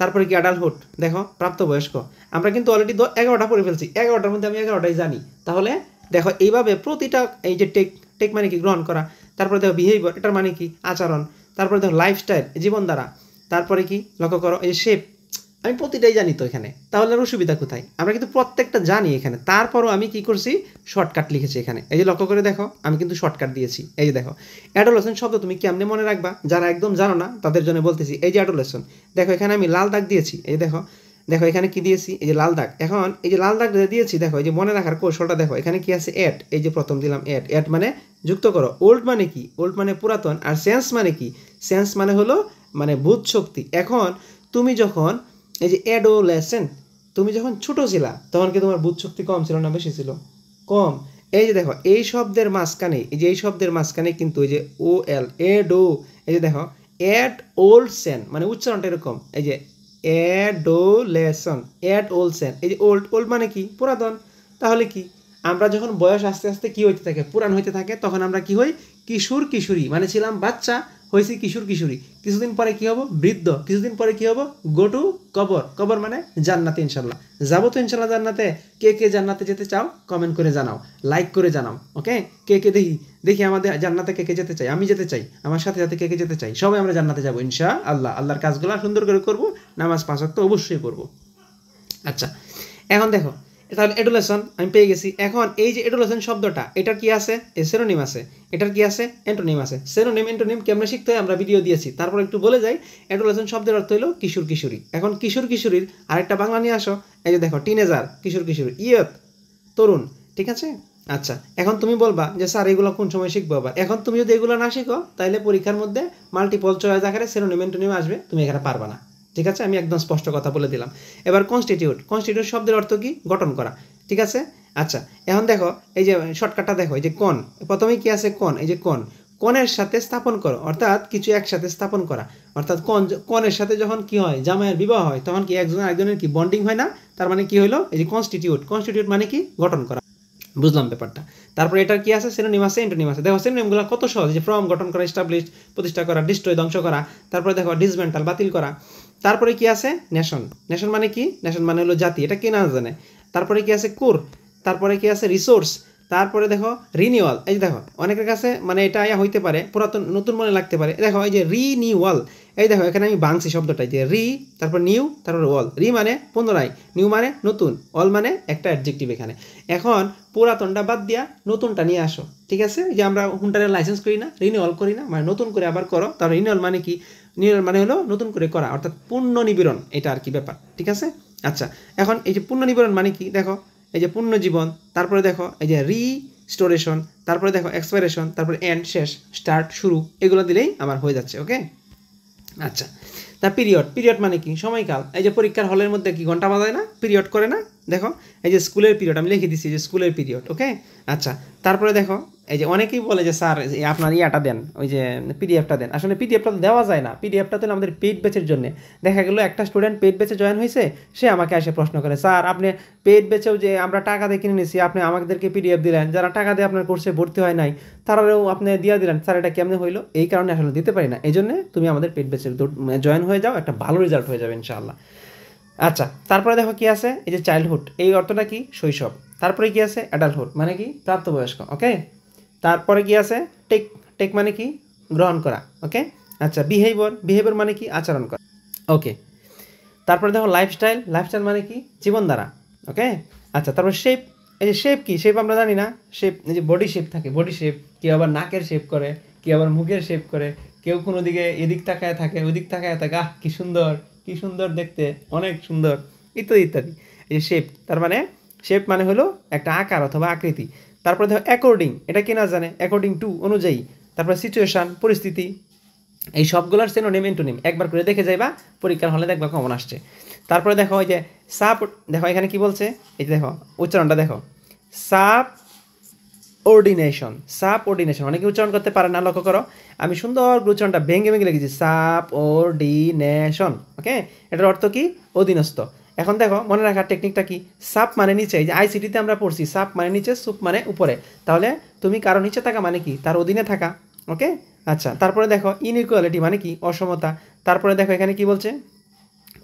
তারপরে কি অ্যাডাল্টহুড, দেখো প্রাপ্তবয়স্ক। আমরা কিন্তু অলরেডি 11টা পড়ে ফেলছি, 11টার মধ্যে আমি 11টাই জানি। তাহলে দেখো এইভাবে প্রতিটা, এই যে টেক মানে কি গ্রহণ করা, তারপরে দেখো বিহেভিয়ার, এটার মানে কি আচরণ, তারপরে দেখো লাইফস্টাইল জীবনধারা, তারপরে কি লক্ষ্য করো এই যে শেপ, আমি প্রতিটাই জানি তো এখানে, তাহলে আর অসুবিধা কোথায়, আমরা কিন্তু প্রত্যেকটা জানি এখানে। তারপরও আমি কি করছি, শর্টকাট লিখেছি এখানে। এই যে লক্ষ্য করে দেখো আমি কিন্তু শর্টকাট দিয়েছি। এই যে দেখো অ্যাডোলেসন শব্দ তুমি কেমনে মনে রাখবা, যারা একদম জানো না তাদের জন্য বলতেছি। এই যে অ্যাডোলেসন, দেখো এখানে আমি লাল দাগ দিয়েছি, এই দেখো এখানে কি দিয়েছি, এই যে লাল দাগ। এখন এই যে লাল দাগ দিয়েছি, দেখো এই যে মনে রাখার কৌশলটা দেখো, এখানে কি আছে অ্যাড, এই যে প্রথম দিলাম অ্যাড মানে যুক্ত করো। ওল্ড মানে কি, ওল্ড মানে পুরাতন। আর সেন্স মানে কি, সেন্স মানে হলো মানে বোধ শক্তি। এখন তুমি যখন এই যে অ্যাডোলেসেন্ট, তুমি যখন ছোট ছিলা তখন কি তোমার বুধ শক্তি কম ছিল না বেশি ছিল? কম। এই যে দেখো এই শব্দের মাঝখানে এই শব্দের মাঝখানে কিন্তু এই যে ও এল এডো, এই যে দেখো অ্যাডোলসেন মানে উচ্চারণটা এরকম, এই যে অ্যাডোলেসন অ্যাডোলসেন, এই যে ওল্ড মানে কি পুরাতন। তাহলে কি আমরা যখন বয়স আস্তে আস্তে কি হইতে থাকে পুরান হইতে থাকে তখন আমরা কি হই কিশোর কিশোরী, মানে ছিলাম বাচ্চা হয়েছি কিশোর কিশোরী, কিছুদিন পরে কি হবো বৃদ্ধ, কিছুদিন পরে কি হবো গো টু কবর, কবর মানে জান্নাতে ইনশাল্লাহ যাবো তো ইনশাল্লাহ জান্নাতে। কে কে জান্নাতে যেতে চাও কমেন্ট করে জানাও, লাইক করে জানাও, ওকে। কে কে দেখি আমাদের জান্নাতে কে কে যেতে চাই, আমি যেতে চাই, আমার সাথে সাথে কে কে যেতে চাই, সবাই আমরা জান্নাতে যাবো ইনশাআল্লাহ। আল্লাহর কাজগুলো সুন্দর করে করবো, নামাজ 5 ওয়াক্ত অবশ্যই করবো। আচ্ছা এখন দেখো তাহলে এডুলেশন আমি পেয়ে গেছি। এখন এই যে এডুলেশন শব্দটা এটার কি আছে সিনোনিম আছে, এটার কি আছে অ্যান্টোনিম আছে। সিনোনিম অ্যান্টোনিম কেমনে শিখতে হয় আমরা ভিডিও দিয়েছি, তারপর একটু বলে যাই। এডুলেশন শব্দের অর্থ হলো কিশোর কিশোরী। এখন কিশোর কিশোরীর আরেকটা বাংলা নিয়ে আসো, এই যে দেখো টিনেজার কিশোর কিশোরী, ইয়ত তরুণ, ঠিক আছে। আচ্ছা এখন তুমি বলবা যে স্যার এগুলো কোন সময় শিখবো আবার। এখন তুমি যদি এগুলো না শিখো তাহলে পরীক্ষার মধ্যে মাল্টিপল চয়েস আকারে সিনোনিম অ্যান্টোনিম আসবে, তুমি এখানে পারবা না, ঠিক আছে। আমি একদম স্পষ্ট কথা বলে দিলাম। এবার কনস্টিটিউট, কনস্টিটিউট শব্দের অর্থ কি গঠন করা, ঠিক আছে। আচ্ছা এখন দেখো এই যে শর্টকাটটা দেখো, এই যে কোন প্রথমেই কি আছে কোন, এই যে কোন কোণের সাথে স্থাপন করো, অর্থাৎ কিছু একসাথে স্থাপন করা, অর্থাৎ কোণের সাথে যখন কি হয় জামাইয়ের বিবাহ হয় তখন কি একজন আরেকজনের কি বন্ডিং হয় না, তার মানে কি হলো এই যে কনস্টিটিউট, কনস্টিটিউট মানে কি গঠন করা, বুঝলাম ব্যাপারটা। তারপরে এটার কি আছে সিনোনিম আছে অ্যান্টোনিম আছে। দেখো সিনোনিমগুলো কত সহজ, যে ফ্রম গঠন করা, এস্টাবলিশ প্রতিষ্ঠা করা, ডিস্ট্রয় ধ্বংস করা, তারপরে দেখো ডিসমেন্টাল বাতিল করা। তারপরে কি আছে নেশন, নেশন মানে কি, নেশন মানে হলো জাতি, এটা কে না জানে। তারপরে কি আছে কুর, তারপরে কি আছে রিসোর্স, তারপরে দেখো রিনিউয়াল। এই যে দেখো অনেকের কাছে মানে এটা হইতে পারে পুরাতন নতুন মনে লাগতে পারে, দেখো এই যে রিনিউয়াল, এই দেখো এখানে আমি বাংছি শব্দটা, যে রি তারপর নিউ তারপর ওয়াল, রি মানে পুনরায়, নিউ মানে নতুন, অল মানে একটা অ্যাডজেক্টিভ এখানে। এখন পুরাতনটা বাদ দিয়া নতুনটা নিয়ে আসো, ঠিক আছে। যে আমরা হুন্ডারের লাইসেন্স করি না, রিনিউয়াল করি না, মানে নতুন করে আবার করো, তার রিনিউয়াল মানে কি, রিনিউয়াল মানে হলো নতুন করে করা, অর্থাৎ পুনর্নিবেদন, এটা আর কি ব্যাপার, ঠিক আছে। আচ্ছা এখন এই যে পুনর্নিবেদন মানে কি, দেখো এই যে পুনর্জীবন, তারপরে দেখো এই যে রিস্টোরেশন, তারপরে দেখো এক্সপাইরেশন, তারপরে এন্ড শেষ, স্টার্ট শুরু, এগুলো দিলেই আমার হয়ে যাচ্ছে, ওকে। আচ্ছা তা পিরিয়ড, পিরিয়ড মানে কি সময়কাল। এই যে পরীক্ষার হলের মধ্যে কি ঘন্টা বাজায় না, পিরিয়ড করে না, দেখো এই যে স্কুলের পিরিয়ড আমি লিখে দিচ্ছি যে স্কুলের পিরিয়ড, ওকে। আচ্ছা তারপরে দেখো এই যে অনেকেই বলে যে স্যার আপনার ইয়াটা দেন, ওই যে পিডিএফটা দেন। আসলে পিডিএফটা তো দেওয়া যায় না, পিডিএফটা তো আমাদের পেইড ব্যাচের জন্য। দেখা গেলো একটা স্টুডেন্ট পেইড ব্যাচে জয়েন হয়েছে, সে আমাকে এসে প্রশ্ন করে স্যার আপনি পেইড ব্যাচেও যে আমরা টাকা দিয়ে কিনে নিয়েছি আপনি আমাদেরকে পিডিএফ দিলেন, যারা টাকা দিয়ে আপনার কোর্সে ভর্তি হয় নাই তারাও আপনি দিয়ে দিলেন, স্যার এটা কেমনে হইলো। এই কারণে আসলে দিতে পারি না, এই জন্য তুমি আমাদের পেইড ব্যাচে জয়েন হয়ে যাও, একটা ভালো রেজাল্ট হয়ে যাবে ইনশাআল্লাহ। আচ্ছা তারপরে দেখো কি আছে, এই যে চাইল্ডহুড, এই অর্থটা কি শৈশব। তারপরে কি আছে অ্যাডাল্টহুড মানে কি প্রাপ্তবয়স্ক, ওকে। তারপরে কি আছে টেক, টেক মানে কি গ্রহণ করা, ওকে। আচ্ছা বিহেভিয়ার, বিহেভিয়ার মানে কি আচরণ করা, ওকে। তারপরে দেখো লাইফস্টাইল, লাইফস্টাইল মানে কি জীবনধারা, ওকে। আচ্ছা তারপর শেপ, এই যে শেপ কি, শেপ আমরা জানি না, শেপ এই যে বডি শেপ থাকে, বডি শেপ, কেউ আবার নাকের শেপ করে, কেউ আবার মুখের শেপ করে, কেউ কোনো দিকে এদিক তাকায় থাকে ওদিক তাকায় থাকে, আহ কি সুন্দর, কি সুন্দর দেখতে, অনেক সুন্দর, ইত্যাদি ইত্যাদি। এই যে শেপ, তার মানে শেপ মানে হলো একটা আকার অথবা আকৃতি। তারপরে দেখো অ্যাকর্ডিং, এটা কে না জানে, অ্যাকর্ডিং টু অনুযায়ী। তারপরে সিচুয়েশান পরিস্থিতি, এই সবগুলোর সিনোনিম অ্যান্টোনিম একবার করে দেখে যাইবা, পরীক্ষার হলে দেখবা কমন আসছে। তারপরে দেখো এই যে সাব, দেখো এখানে কি বলছে, এই যে দেখো উচ্চারণটা দেখো সাব অর্ডিনেশন, সাব অর্ডিনেশন, অনেকে উচ্চারণ করতে পারে না, লক্ষ্য করো আমি সুন্দর উচ্চারণটা ভেঙে ভেঙে লিখেছি সাব অর্ডিনেশন, ওকে। এটার অর্থ কি অধীনস্থ। এখন দেখো মনে রাখার টেকনিকটা কি, সাপ মানে নিচে, এই যে আইসিটিতে আমরা পড়ছি সাপ মানে নিচে, সুপ মানে উপরে, তাহলে তুমি কারো নিচে থাকা মানে কি তার অধীনে থাকা, ওকে। আচ্ছা তারপরে দেখো ইনইকুয়ালিটি মানে কি অসমতা। তারপরে দেখো এখানে কি বলছে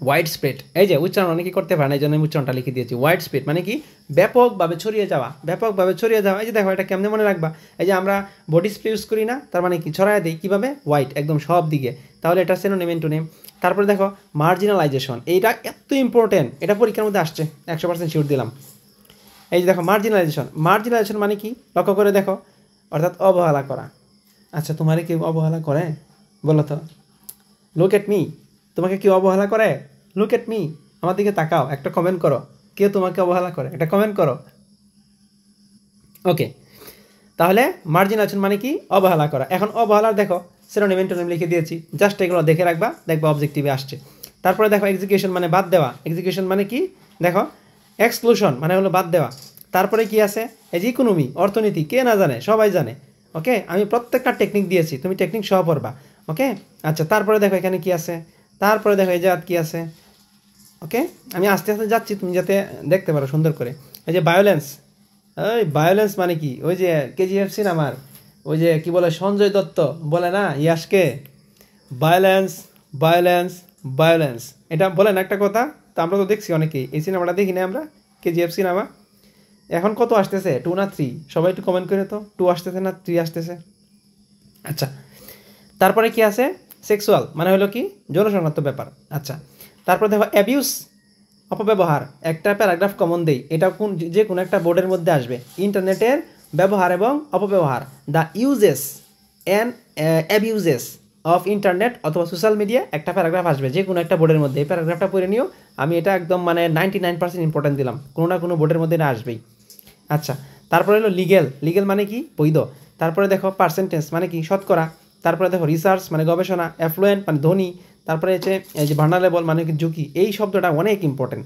ওয়াইড স্প্রেড, এই যে উচ্চারণ অনেকে করতে পারে না, এই জন্য আমি উচ্চারণটা লিখে দিয়েছি। ওয়াইড স্প্রেড মানে কি ব্যাপকভাবে ছড়িয়ে যাওয়া, ব্যাপকভাবে ছড়িয়ে যাওয়া। এই যে দেখো এটা কেমনে মনে রাখবা, এই যে আমরা বডি স্প্রে ইউজ করি না, তার মানে কি ছড়ায় দিই কীভাবে, ওয়াইড একদম সব দিকে, তাহলে এটা সিনোনিম অ্যান্টোনিম। তারপরে দেখো মার্জিনালাইজেশন, এইটা এত ইম্পর্টেন্ট, এটা পরীক্ষার মধ্যে আসছে 100% শিওর দিলাম। এই যে দেখো মার্জিনালাইজেশন, মার্জিনালাইজেশন মানে কি লক্ষ্য করে দেখো, অর্থাৎ অবহেলা করা। আচ্ছা তোমারে কেউ অবহেলা করে বলো তো, লুক এট মি, তোমাকে কেউ অবহেলা করে, লুক এট মি, আমার দিকে তাকাও, একটা কমেন্ট করো, কেউ তোমাকে অবহেলা করে, একটা কমেন্ট করো, ওকে। তাহলে মার্জিনালাইজেশন মানে কি অবহেলা করা। এখন অবহেলার দেখো সিনোনিম অ্যান্টোনিম লিখে দিয়েছি, জাস্ট এগুলো দেখে রাখবা, দেখবা অবজেক্টিভে আসছে। তারপরে দেখো এক্সিকিউশন মানে বাদ দেওয়া, এক্সিকিউশন মানে কি দেখো এক্সক্লুশন মানে হলো বাদ দেওয়া। তারপরে কি আছে, এই যে ইকোনমি, অর্থনীতি, কে না জানে, সবাই জানে। ওকে, আমি প্রত্যেকটা টেকনিক দিয়েছি, তুমি টেকনিক সহ পড়বা। ওকে, আচ্ছা, তারপরে দেখো এখানে কি আছে, তারপরে দেখো এই যে কি আছে। ওকে, আমি আস্তে আস্তে যাচ্ছি, তুমি যাতে দেখতে পারো সুন্দর করে। এই যে ভায়োলেন্স, ওই ভায়োলেন্স মানে কি, ওই যে কেজিএফ সিনেমার ওই যে কি বলে সঞ্জয় দত্ত বলে না ইয়াশকে, ভায়োলেন্স ভায়োলেন্স ভায়োলেন্স, এটা বলেন একটা কথা। তো আমরা তো দেখছি অনেকেই, এই সিনেমাটা দেখি না আমরা, কেজিএফ সিনেমা। এখন কত আসতেছে, 2 না 3? সবাই একটু কমেন্ট করে তো, 2 আসতেছে না 3 আসতেছে? আচ্ছা, তারপরে কি আছে, সেক্সুয়াল মানে হলো কি যৌন সংক্রান্ত ব্যাপার। আচ্ছা, তারপরে দেখো অ্যাবিউস, অপব্যবহার, একটা প্যারাগ্রাফ কমন দেই, এটা যে কোনো একটা বোর্ডের মধ্যে আসবে। ইন্টারনেটের ব্যবহার এবং অপব্যবহার, the uses and abuses of internet অথবা সোশ্যাল মিডিয়া, একটা প্যারাগ্রাফ আসবে যে কোনো একটা বোর্ডের মধ্যে। এই প্যারাগ্রাফটা পড়ে নিও, আমি এটা একদম মানে 99% ইম্পর্টেন্ট দিলাম, কোনো না কোনো বোর্ডের মধ্যে না আসবেই। আচ্ছা, তারপরে হলো লিগেল, লিগেল মানে কি বৈধ। তারপরে দেখো পার্সেন্টেজ মানে কি শতকরা। তারপরে দেখো রিসার্চ মানে গবেষণা, অ্যাফ্লুয়েন্ট মানে ধনী। তারপরে হচ্ছে এই যে ভার্নারেবল মানে কি ঝুঁকি, এই শব্দটা অনেক ইম্পর্টেন্ট।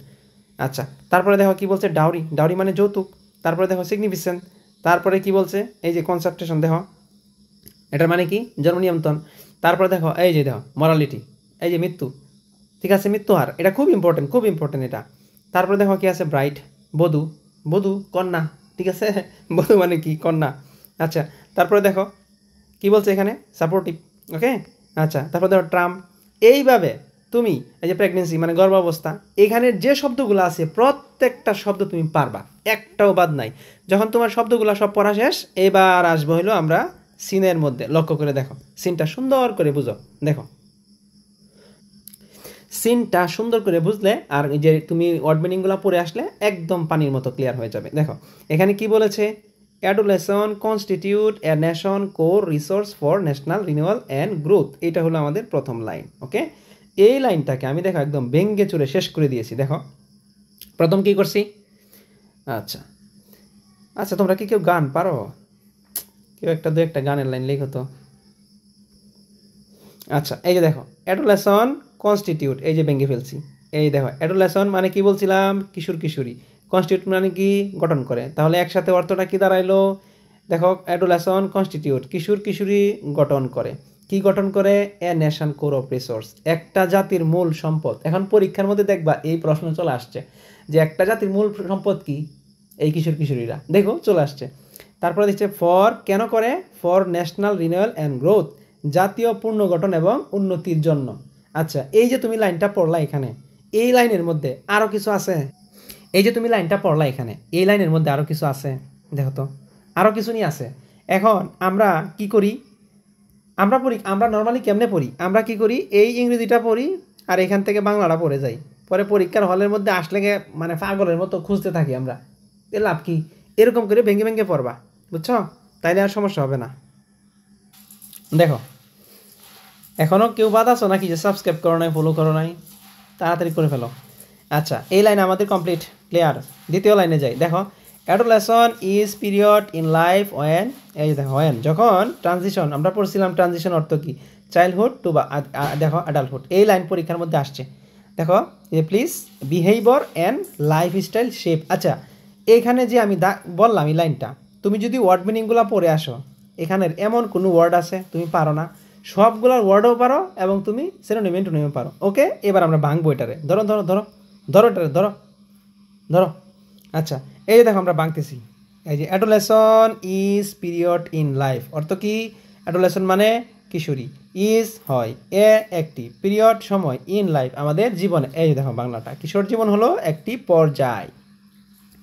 আচ্ছা, তারপরে দেখো কি বলছে, ডাউরি, ডাউরি মানে যৌতুক। তারপরে দেখো সিগনিফিকেন্ট, তারপরে কি বলছে এই যে কনসেপ্টেশন, দেখো এটার মানে কি জন্ম নিয়ন্ত্রণ। তারপরে দেখো এই যে দেখো মরালিটি, এই যে মৃত্যু, ঠিক আছে, মৃত্যু হার, এটা খুব ইম্পর্টেন্ট, খুব ইম্পর্টেন্ট এটা। তারপরে দেখো কি আছে, ব্রাইড, বধূ, বধূ কন্যা, ঠিক আছে, বধূ মানে কি কন্যা। আচ্ছা, তারপরে দেখো কি বলছে এখানে, সাপোর্টিভ। ওকে, আচ্ছা, তারপর দেখো ট্রাম। এইভাবে তুমি এই যে প্রেগনেন্সি মানে গর্ভাবস্থা, এখানে যে শব্দগুলো আছে প্রত্যেকটা শব্দ তুমি পারবা, একটাও বাদ নাই। যখন তোমার শব্দগুলো সব পড়া শেষ, এবার আসবো হইলো আমরা সিনের মধ্যে। লক্ষ্য করে দেখো, সিনটা সুন্দর করে বুঝো। দেখো সিনটা সুন্দর করে বুঝলে আর যে তুমি ওয়ার্ড মিনিংগুলো পড়ে আসলে একদম পানির মতো ক্লিয়ার হয়ে যাবে। দেখো এখানে কি বলেছে, adolescents constitute a nation core resource for national renewal and growth, এটা হলো আমাদের প্রথম লাইন। ওকে, এই লাইনটাকে আমি দেখো একদম ভেঙ্গে চুরে শেষ করে দিয়েছি। দেখো প্রথম কি করছি, আচ্ছা আচ্ছা, তোমরা কি কেউ গান পারো? কেউ একটা দু একটা গানের লাইন লেখো তো। আচ্ছা, এই যে দেখো অ্যাডোলেসন কনস্টিটিউট, এই যে ভেঙে ফেলছি। এই দেখো অ্যাডোলেসন মানে কি বলছিলাম, কিশোর কিশোরী, কনস্টিটিউট মানে কি গঠন করে, তাহলে একসাথে অর্থটা কি দাঁড়াইলো, দেখো অ্যাডোলেসন কনস্টিটিউট, কিশোর কিশোরী গঠন করে, কি গঠন করে, এ নেশন কোর অফ রিসোর্স, একটা জাতির মূল সম্পদ। এখন পরীক্ষার মধ্যে দেখবা এই প্রশ্ন চলে আসছে যে একটা জাতির মূল সম্পদ কি, এই কিশোর কিশোরীরা, দেখো চলে আসছে। তারপরে দিচ্ছে ফর, কেন করে, for national renewal and growth, জাতীয় পুনর্গঠন এবং উন্নতির জন্য। আচ্ছা, এই যে তুমি লাইনটা পড়লা এখানে, এই লাইনের মধ্যে আরও কিছু আছে। এই যে তুমি লাইনটা পড়লা এখানে, এই লাইনের মধ্যে আরও কিছু আছে, দেখো তো আরও কিছু নিয়ে আছে। এখন আমরা কি করি, আমরা পড়ি, আমরা নর্মালি কেমনে পড়ি, আমরা কি করি, এই ইংরেজিটা পড়ি আর এখান থেকে বাংলাটা পড়ে যাই, পরে পরীক্ষার হলের মধ্যে আসলে মানে পাগলের মতো খুঁজতে থাকি আমরা, এ লাভ কি, এরকম করে ভেঙে ভেঙে পড়বা, বুঝছো, তাইলে আর সমস্যা হবে না। দেখো এখনও কেউ বাদ আছো নাকি যে সাবস্ক্রাইব করো নাই, ফলো করো নাই, তাড়াতাড়ি করে ফেলো। আচ্ছা, এই লাইন আমাদের কমপ্লিট, ক্লিয়ার। দ্বিতীয় লাইনে যাই, দেখো adolescence is period in life when, এই দেখো ওয়েন, যখন ট্রানজিশন, আমরা পড়ছিলাম ট্রানজিশন অর্থ কি, চাইল্ডহুড টু বা দেখো অ্যাডাল্টহুড, এই লাইন পরীক্ষার মধ্যে আসছে। দেখো যে please behaviour and lifestyle shape. আচ্ছা, এইখানে যে আমি বললাম এই লাইনটা, তুমি যদি ওয়ার্ড মিনিংগুলো পড়ে আসো, এখানের এমন কোনো ওয়ার্ড আছে তুমি পারো না, সবগুলোর ওয়ার্ডও পারো এবং তুমি সিনোনিম অ্যান্টোনিমও পারো। ওকে, এবার আমরা ভাঙবো এটারে, ধরো ধরো ধরো ধরো এটারে, ধরো ধরো। আচ্ছা, এই যে দেখো আমরা ভাঙতেছি, এই যে অ্যাডোলেসন ইজ পিরিয়ড ইন লাইফ, অর্থ কি, অ্যাডোলেসন মানে কিশোরী, ইজ হয়, এ একটি, পিরিয়ড সময়, ইন লাইফ আমাদের জীবনে, এই যে দেখো বাংলাটা, কিশোর জীবন হলো একটি পর্যায়,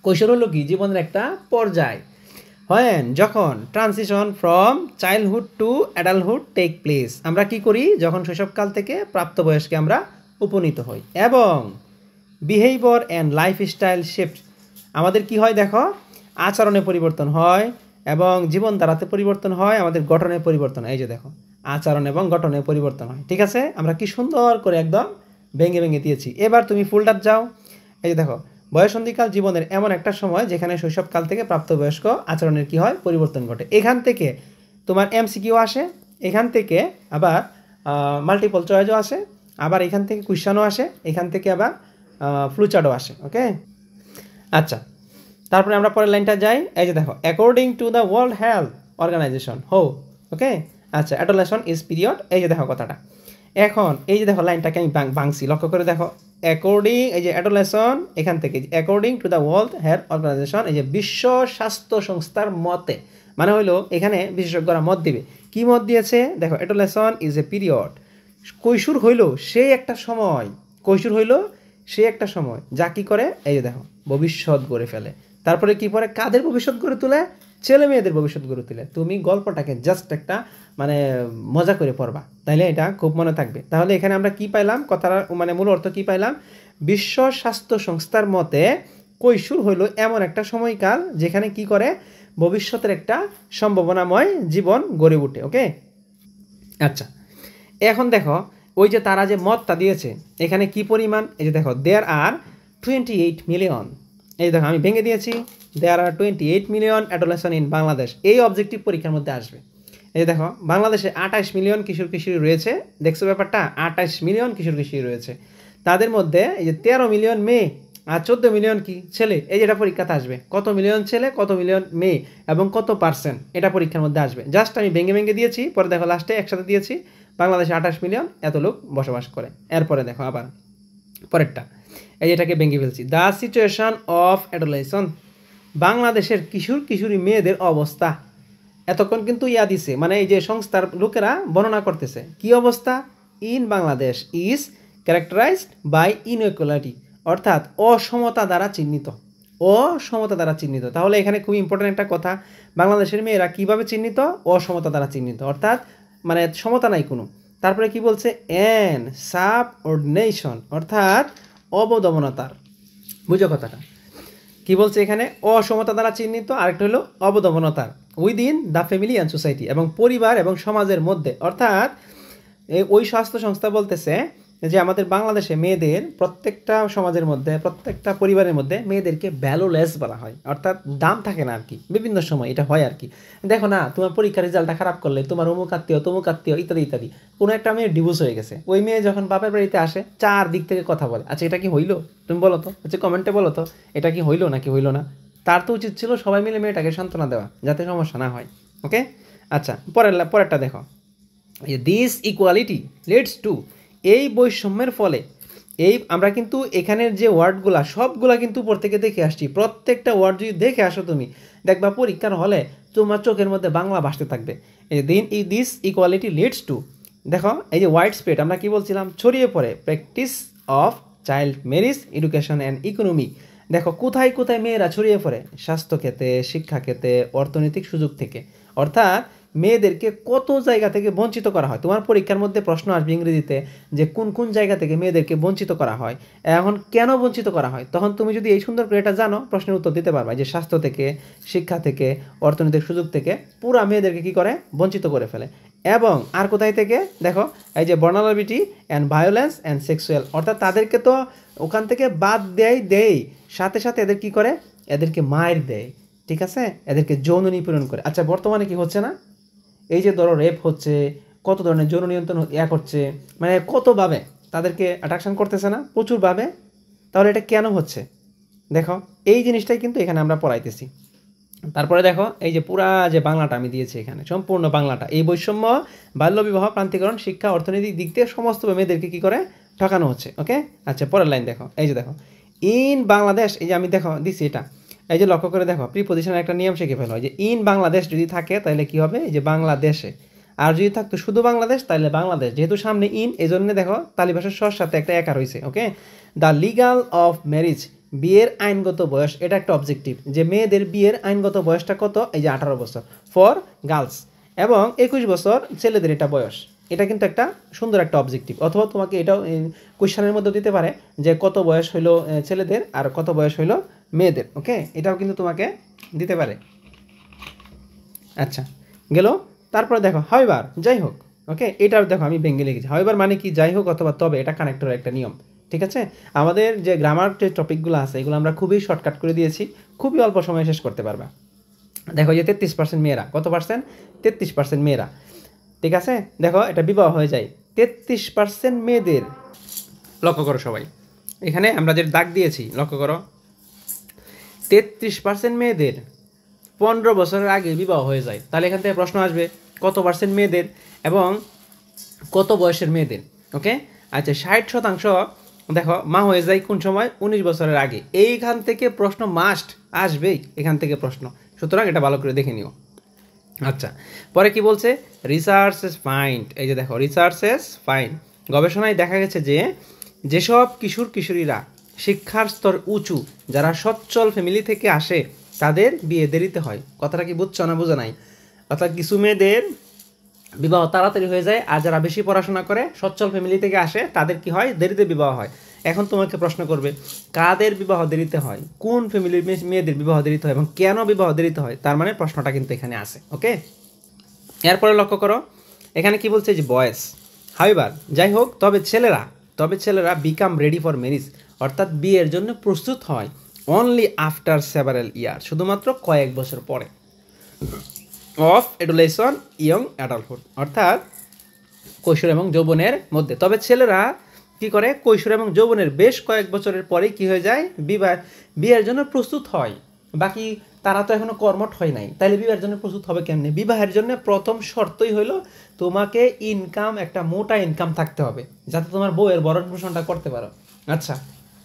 কৈশোর হলো কি জীবনের একটা পর্যায়, হোয়েন যখন transition from childhood to adulthood take place, আমরা কি করি যখন শৈশবকাল থেকে প্রাপ্তবয়স্কে আমরা উপনীত হই, এবং বিহেভিয়ার অ্যান্ড লাইফস্টাইল শিফট, আমাদের কি হয় দেখো, আচরণে পরিবর্তন হয় এবং জীবনধারাতে পরিবর্তন হয়, আমাদের গঠনে পরিবর্তন, এই যে দেখো আচরণ এবং গঠনে পরিবর্তন হয়। ঠিক আছে, আমরা কি সুন্দর করে একদম ভেঙে ভেঙে দিয়েছি। এবার তুমি ফুলটার যাও, এই যে দেখো বয়সন্ধিকাল জীবনের এমন একটা সময় যেখানে শৈশবকাল থেকে প্রাপ্তবয়স্ক আচরণের কি হয়, পরিবর্তন ঘটে। এখান থেকে তোমার এমসিকিউ আসে, এখান থেকে আবার মাল্টিপল চয়েসও আসে, আবার এখান থেকে কোয়েশ্চনও আসে, এখান থেকে আবার ফ্লুচার্টও আসে। ওকে, আচ্ছা, তারপরে আমরা পরের লাইনটা যাই, এই যে দেখো according to the world health Organization okay. আচ্ছা, অ্যাডোলেশন ইজ পিরিয়ড, এই যে দেখো কথাটা। এখন এই যে দেখো লাইনটাকে আমি ভাঙছি, লক্ষ্য করে দেখো। অ্যাকর্ডিং, এই যে অ্যাডোলেশন এখান থেকে according to the world health organisation, এই যে বিশ্ব স্বাস্থ্য সংস্থার মতে, মানে হইলো এখানে বিশেষজ্ঞরা মত দিবে। কি মত দিয়েছে দেখো, অ্যাডোলেশন ইজ এ পিরিয়ড, কৈশোর হইল সেই একটা সময়, কৈশোর হইল সেই একটা সময় যা কি করে, এই যে দেখো ভবিষ্যৎ গড়ে ফেলে। তারপরে কি পরে কাদের ভবিষ্যৎ গড়ে তোলে, ছেলে মেয়েদের ভবিষ্যৎ গড়ে তোলে। তুমি গল্পটাকে জাস্ট একটা মানে মজা করে পড়বা, তাইলে এটা খুব মনে থাকবে। তাহলে এখানে আমরা কি পাইলাম, কথার মানে মূল অর্থ কি পাইলাম, বিশ্ব স্বাস্থ্য সংস্থার মতে কৈশোর হইল এমন একটা সময়কাল যেখানে কি করে ভবিষ্যতের একটা সম্ভাবনাময় জীবন গড়ে ওঠে। ওকে, আচ্ছা এখন দেখো ওই যে তারা যে মতটা দিয়েছে এখানে কি পরিমাণ, এই যে দেখো দেয়ার আর 28 মিলিয়ন, এই দেখো আমি ভেঙে দিয়েছি, দেয়ার আর 28 মিলিয়ন অ্যাডোলেশন ইন বাংলাদেশ। এই অবজেক্টিভ পরীক্ষার মধ্যে আসবে। এই যে দেখো বাংলাদেশে 28 মিলিয়ন কিশোর কিশোরী রয়েছে, দেখছো ব্যাপারটা, 28 মিলিয়ন কিশোর কিশোরী রয়েছে। তাদের মধ্যে এই যে 13 মিলিয়ন মেয়ে আর 14 মিলিয়ন কি ছেলে, এই যেটা পরীক্ষাতে আসবে, কত মিলিয়ন ছেলে কত মিলিয়ন মেয়ে এবং কত পার্সেন্ট, এটা পরীক্ষার মধ্যে আসবে। জাস্ট আমি ভেঙে ভেঙে দিয়েছি, পরে দেখো লাস্টে একসাথে দিয়েছি, বাংলাদেশে 28 মিলিয়ন এত লোক বসবাস করে। এরপরে দেখো আবার পরেরটা, এই যেটাকে ভেঙে ফেলছি, দ্য সিচুয়েশন অফ অ্যাডোলেশন, বাংলাদেশের কিশোর কিশোরী মেয়েদের অবস্থা। এতক্ষণ কিন্তু ইয়া দিছে, মানে এই যে সংস্থার লোকেরা বর্ণনা করতেছে কি অবস্থা, in Bangladesh is characterised by inequality, অর্থাৎ অসমতা দ্বারা চিহ্নিত, অসমতা দ্বারা চিহ্নিত। তাহলে এখানে খুব ইম্পর্টেন্ট একটা কথা, বাংলাদেশের মেয়েরা কিভাবে চিহ্নিত, অসমতা দ্বারা চিহ্নিত, অর্থাৎ মানে সমতা নাই কোনো। তারপরে কি বলছে, এন সাবঅর্ডিনেশন, অর্থাৎ অবদমনতার, বুঝো কথাটা কি বলছে এখানে, অসমতা দ্বারা চিহ্নিত, আরেকটা হলো অবদমনতার, within the family and society, এবং পরিবার এবং সমাজের মধ্যে। অর্থাৎ ওই স্বাস্থ্য সংস্থা বলতেছে যে আমাদের বাংলাদেশে মেয়েদের প্রত্যেকটা সমাজের মধ্যে, প্রত্যেকটা পরিবারের মধ্যে মেয়েদেরকে ভ্যালুলেস বলা হয়, অর্থাৎ দাম থাকে না আর কি, বিভিন্ন সময় এটা হয় আর কি। দেখো না, তোমার পরীক্ষার রেজাল্টটা খারাপ করলে তোমার অমুক আত্মীয় তমুক আত্মীয় ইত্যাদি ইত্যাদি, কোনো একটা মেয়ের ডিভোর্স হয়ে গেছে, ওই মেয়ে যখন বাপের বাড়িতে আসে চার দিক থেকে কথা বলে, আচ্ছা এটা কি হইলো, তুমি বলো তো, আচ্ছা কমেন্টে বলো তো এটা কি হইলো নাকি হইলো না। তার তো উচিত ছিল সবাই মিলে মেয়েটাকে সান্ত্বনা দেওয়া যাতে সমস্যা না হয়। ওকে, আচ্ছা পরেরটা দেখো, দিস ইকুয়ালিটি লিডস টু, এই বৈষম্যের ফলে, এই আমরা কিন্তু এখানের যে ওয়ার্ডগুলা সবগুলা কিন্তু উপর থেকে দেখে আসছি, প্রত্যেকটা ওয়ার্ড যদি দেখে আসো তুমি দেখবা পরীক্ষার হলে তোমার চোখের মধ্যে বাংলা ভাসতে থাকবে। দিস ইকুয়ালিটি লিডস টু, দেখো এই যে ওয়াইড স্প্রেড, আমরা কি বলছিলাম, ছড়িয়ে পড়ে practice of child marriage education and economy. দেখো কোথায় কোথায় মেয়েরা ছড়িয়ে পড়ে, স্বাস্থ্য ক্ষেত্রে, শিক্ষা ক্ষেত্রে, অর্থনৈতিক সুযোগ থেকে, অর্থাৎ মেয়েদেরকে কত জায়গা থেকে বঞ্চিত করা হয়। তোমার পরীক্ষার মধ্যে প্রশ্ন আসবে ইংরেজিতে যে কোন কোন জায়গা থেকে মেয়েদেরকে বঞ্চিত করা হয়, এখন কেন বঞ্চিত করা হয়, তখন তুমি যদি এই সুন্দর করে এটা জানো প্রশ্নের উত্তর দিতে পারবা যে স্বাস্থ্য থেকে, শিক্ষা থেকে, অর্থনৈতিক সুযোগ থেকে পুরা মেয়েদেরকে কি করে বঞ্চিত করে ফেলে। এবং আর কোথায় থেকে দেখো, এই যে vulnerability and violence and sexual, অর্থাৎ তাদেরকে তো ওখান থেকে বাদ দেয়, সাথে সাথে এদের কি করে, এদেরকে মায়ের দেয়, ঠিক আছে, এদেরকে যৌন নিপীড়ন করে। আচ্ছা বর্তমানে কি হচ্ছে না, এই যে ধরো রেপ হচ্ছে, কত ধরনের যৌন নিয়ন্ত্রণ করছে, মানে কতভাবে তাদেরকে অ্যাট্রাকশন করতেছে না, প্রচুরভাবে। তাহলে এটা কেন হচ্ছে, দেখো এই জিনিসটাই কিন্তু এখানে আমরা পড়াইতেছি। তারপরে দেখো এই যে পুরা যে বাংলাটা আমি দিয়েছি এখানে, সম্পূর্ণ বাংলাটা, এই বৈষম্য, বাল্যবিবাহ, প্রান্তিকরণ, শিক্ষা, অর্থনৈতিক দিক থেকে সমস্ত মেয়েদেরকে কি করে ঠকানো হচ্ছে। ওকে, আচ্ছা পরের লাইন দেখো, এই যে দেখো ইন বাংলাদেশ, এই যে আমি দেখো দিছি এটা, এই যে লক্ষ্য করে দেখো প্রিপোজিশনের একটা নিয়ম শিখে ফেলো, যে ইন বাংলাদেশ যদি থাকে তাহলে কি হবে, এই যে বাংলাদেশে, আর যদি থাকতো শুধু বাংলাদেশ তাহলে বাংলাদেশ, যেহেতু সামনে ইন এই জন্য দেখো তালি ভাষার স্বর সাথে একটা একা রয়েছে। ওকে, দ্য লিগাল অফ ম্যারেজ, বিয়ের আইনগত বয়স, এটা একটা অবজেক্টিভ, যে মেয়েদের বিয়ের আইনগত বয়সটা কত, এই যে 18 বছর ফর গার্লস, এবং 21 বছর ছেলেদের এটা বয়স। এটা কিন্তু একটা সুন্দর একটা অবজেক্টিভ, অথবা তোমাকে এটাও কোয়েশ্চেনের মধ্যে দিতে পারে যে কত বয়স হইলো ছেলেদের আর কত বয়স হইলো মেয়েদের। ওকে, এটাও কিন্তু তোমাকে দিতে পারে। আচ্ছা গেল, তারপরে দেখো হাউএভার, যাই হোক। ওকে, এটাও দেখো আমি ভেঙে লিখেছি, হাউএভার মানে কি, যাই হোক অথবা তবে, এটা কানেক্টরের একটা নিয়ম, ঠিক আছে। আমাদের যে গ্রামার যে টপিকগুলো আছে এগুলো আমরা খুবই শর্টকাট করে দিয়েছি, খুবই অল্প সময়ে শেষ করতে পারবা। দেখো যে 33% মেয়েরা, কত পার্সেন্ট, 33% মেয়েরা, ঠিক আছে। দেখো এটা বিবাহ হয়ে যায় 33% মেয়েদের, লক্ষ্য করো সবাই, এখানে আমরা যে দাগ দিয়েছি লক্ষ্য করো, 33% মেয়েদের 15 বছরের আগে বিবাহ হয়ে যায়। তাহলে এখান থেকে প্রশ্ন আসবে কত পার্সেন্ট মেয়েদের এবং কত বয়সের মেয়েদের। ওকে, আচ্ছা 60% দেখো মা হয়ে যায় কোন সময়? 19 বছরের আগে। এইখান থেকে প্রশ্ন মাস্ট আসবেই, এখান থেকে প্রশ্ন, সুতরাং এটা ভালো করে দেখে নিও। আচ্ছা, পরে কি বলছে? রিসার্চেস ফাইন্ড, এই যে দেখো রিসার্চেস ফাইন্ড, গবেষণায় দেখা গেছে যে যেসব কিশোর কিশোরীরা শিক্ষার স্তর উঁচু, যারা সচ্ছল ফ্যামিলি থেকে আসে, তাদের বিয়ে দেরিতে হয়। কথাটা কি বুঝছো না বুঝো নাই? অর্থাৎ কিছু মেয়েদের বিবাহ তাড়াতাড়ি হয়ে যায়, আর যারা বেশি পড়াশোনা করে সচ্ছল ফ্যামিলি থেকে আসে তাদের কি হয়? দেরিতে বিবাহ হয়। এখন তোমাকে প্রশ্ন করবে কাদের বিবাহ দেরিতে হয়, কোন ফ্যামিলির মেয়েদের বিবাহ দেরিতে হয় এবং কেন বিবাহ দেরিতে হয়, তার মানে প্রশ্নটা কিন্তু এখানে আসে। ওকে, এরপরে লক্ষ্য করো এখানে কি বলছে যে বয়েস, হাউএভার, যাই হোক, তবে ছেলেরা বিকাম রেডি ফর ম্যারেজ, অর্থাৎ বিয়ের জন্য প্রস্তুত হয় অনলি আফটার সেভারাল ইয়ার, শুধুমাত্র কয়েক বছর পরে, অফ এডুলেশন ইয়ং অ্যাডাল্টহুড, অর্থাৎ কৈশোর এবং যৌবনের মধ্যে। তবে ছেলেরা কি করে? কৈশোর এবং যৌবনের বেশ কয়েক বছরের পরেই কি হয়ে যায়? বিয়ের জন্য প্রস্তুত হয়। বাকি তারা তো এখনো কর্মঠ হয় নাই, তাহলে বিবাহের জন্য প্রস্তুত হবে কেমনে? বিবাহের জন্য প্রথম শর্তই হলো তোমাকে ইনকাম, একটা মোটা ইনকাম থাকতে হবে, যাতে তোমার বউয়ের ভরণ পোষণটা করতে পারো। আচ্ছা,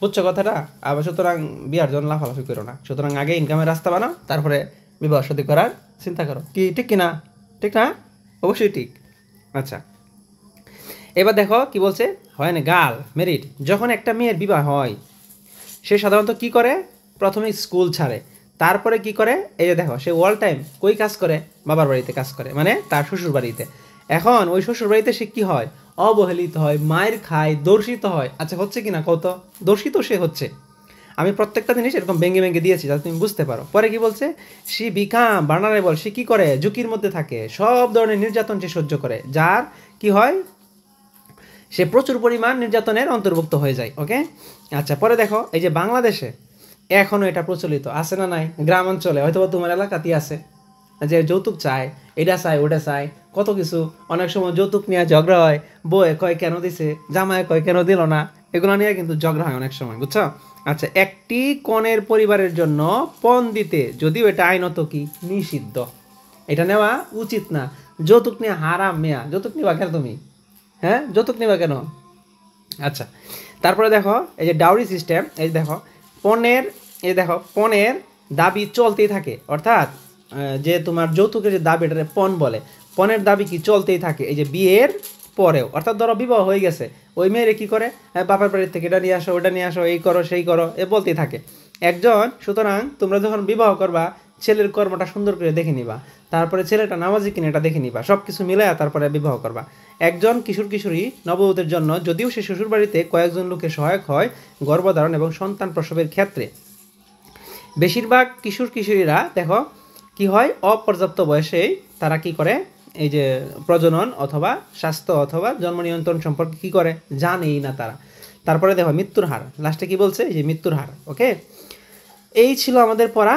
বুঝছো কথাটা? আবার সুতরাং বিয়ার জন্য লাফালাফি করো না, সুতরাং আগে ইনকামের রাস্তা বানাও, তারপরে বিবাহ শাদী করার চিন্তা করো। কি ঠিক কিনা? ঠিক না? অবশ্যই ঠিক। আচ্ছা, এবার দেখো কি বলছে, হয় না গার্ল মেরিড, যখন একটা মেয়ের বিবাহ হয় সে সাধারণত কি করে? প্রথমে স্কুল ছাড়ে, তারপরে কি করে? এই যে দেখো সে অল টাইম কই কাজ করে? বাবার বাড়িতে কাজ করে, মানে তার শ্বশুর বাড়িতে। এখন ওই শ্বশুর বাড়িতে সে কি হয়? অবহেলিত হয়, মায়ের খায়, দর্শিত হয়। আচ্ছা, হচ্ছে কি না কত? দর্শিত সে হচ্ছে। আমি প্রত্যেকটা জিনিস এরকম ভেঙে ভেঙে দিয়েছি যাতে তুমি বুঝতে পারো। পরে কি বলছে? সে বিকাম ভালনারেবল, সে কি করে? ঝুঁকির মধ্যে থাকে, সব ধরনের নির্যাতন সে সহ্য করে, যার কি হয়? সে প্রচুর পরিমাণ নির্যাতনের অন্তর্ভুক্ত হয়ে যায়। ওকে, আচ্ছা, পরে দেখো এই যে বাংলাদেশে এখনও এটা প্রচলিত আছে না নাই? গ্রাম অঞ্চলে হয়তো তোমার এলাকাতেই আছে, যে যৌতুক চায়, এটা চায়, ওটা চায়, কত কিছু। অনেক সময় যৌতুক নিয়ে ঝগড়া হয়, বউয়ে কয় কেন দিছে, জামায় কয় কেন দিল না, এগুলো নিয়ে কিন্তু ঝগড়া হয় অনেক সময়, বুঝছো? আচ্ছা, একটি কনের পরিবারের জন্য পণ দিতে, যদিও এটা আইনত কি নিষিদ্ধ, এটা নেওয়া উচিত না। যৌতুক নিয়ে হারাম মেয়া, যৌতুক নিবা কেন তুমি? হ্যাঁ, যৌতুক নিবা কেন? আচ্ছা, তারপরে দেখো এই যে ডাউরি সিস্টেম, এই দেখো পণের দাবি চলতেই থাকে, অর্থাৎ যে তোমার যৌতুকের যে দাবি, এটা পণ বলে, পণের দাবি কি চলতেই থাকে এই যে বিয়ের পরেও। অর্থাৎ ধরো বিবাহ হয়ে গেছে, ওই মেয়েরে কি করে? বাপের বাড়ির থেকে এটা নিয়ে আসো, ওটা নিয়ে আসো, এই করো সেই করো, এ বলতেই থাকে একজন। সুতরাং তোমরা যখন বিবাহ করবা, ছেলের কর্মটা সুন্দর করে দেখে নিবা, তারপরে ছেলেটা নামাজি কিনা এটা দেখে নিবা, সব কিছু মিলাইয়া তারপরে বিবাহ করবা। একজন কিশোর কিশোরী নববধূর জন্য যদিও সে শ্বশুরবাড়িতে কয়েকজন লোকের সহায়ক হয় গর্ভধারণ এবং সন্তান প্রসবের ক্ষেত্রে, বেশিরভাগ কিশোর কিশোরীরা দেখো কি হয়? অপর্যাপ্ত বয়সেই তারা কি করে? এই যে প্রজনন অথবা স্বাস্থ্য অথবা জন্ম নিয়ন্ত্রণ সম্পর্কে কি করে? জানেই না তারা। তারপরে দেখো মৃত্যুর হার, লাস্টে কি বলছে? এই যে মৃত্যুর হার। ওকে, এই ছিল আমাদের পড়া।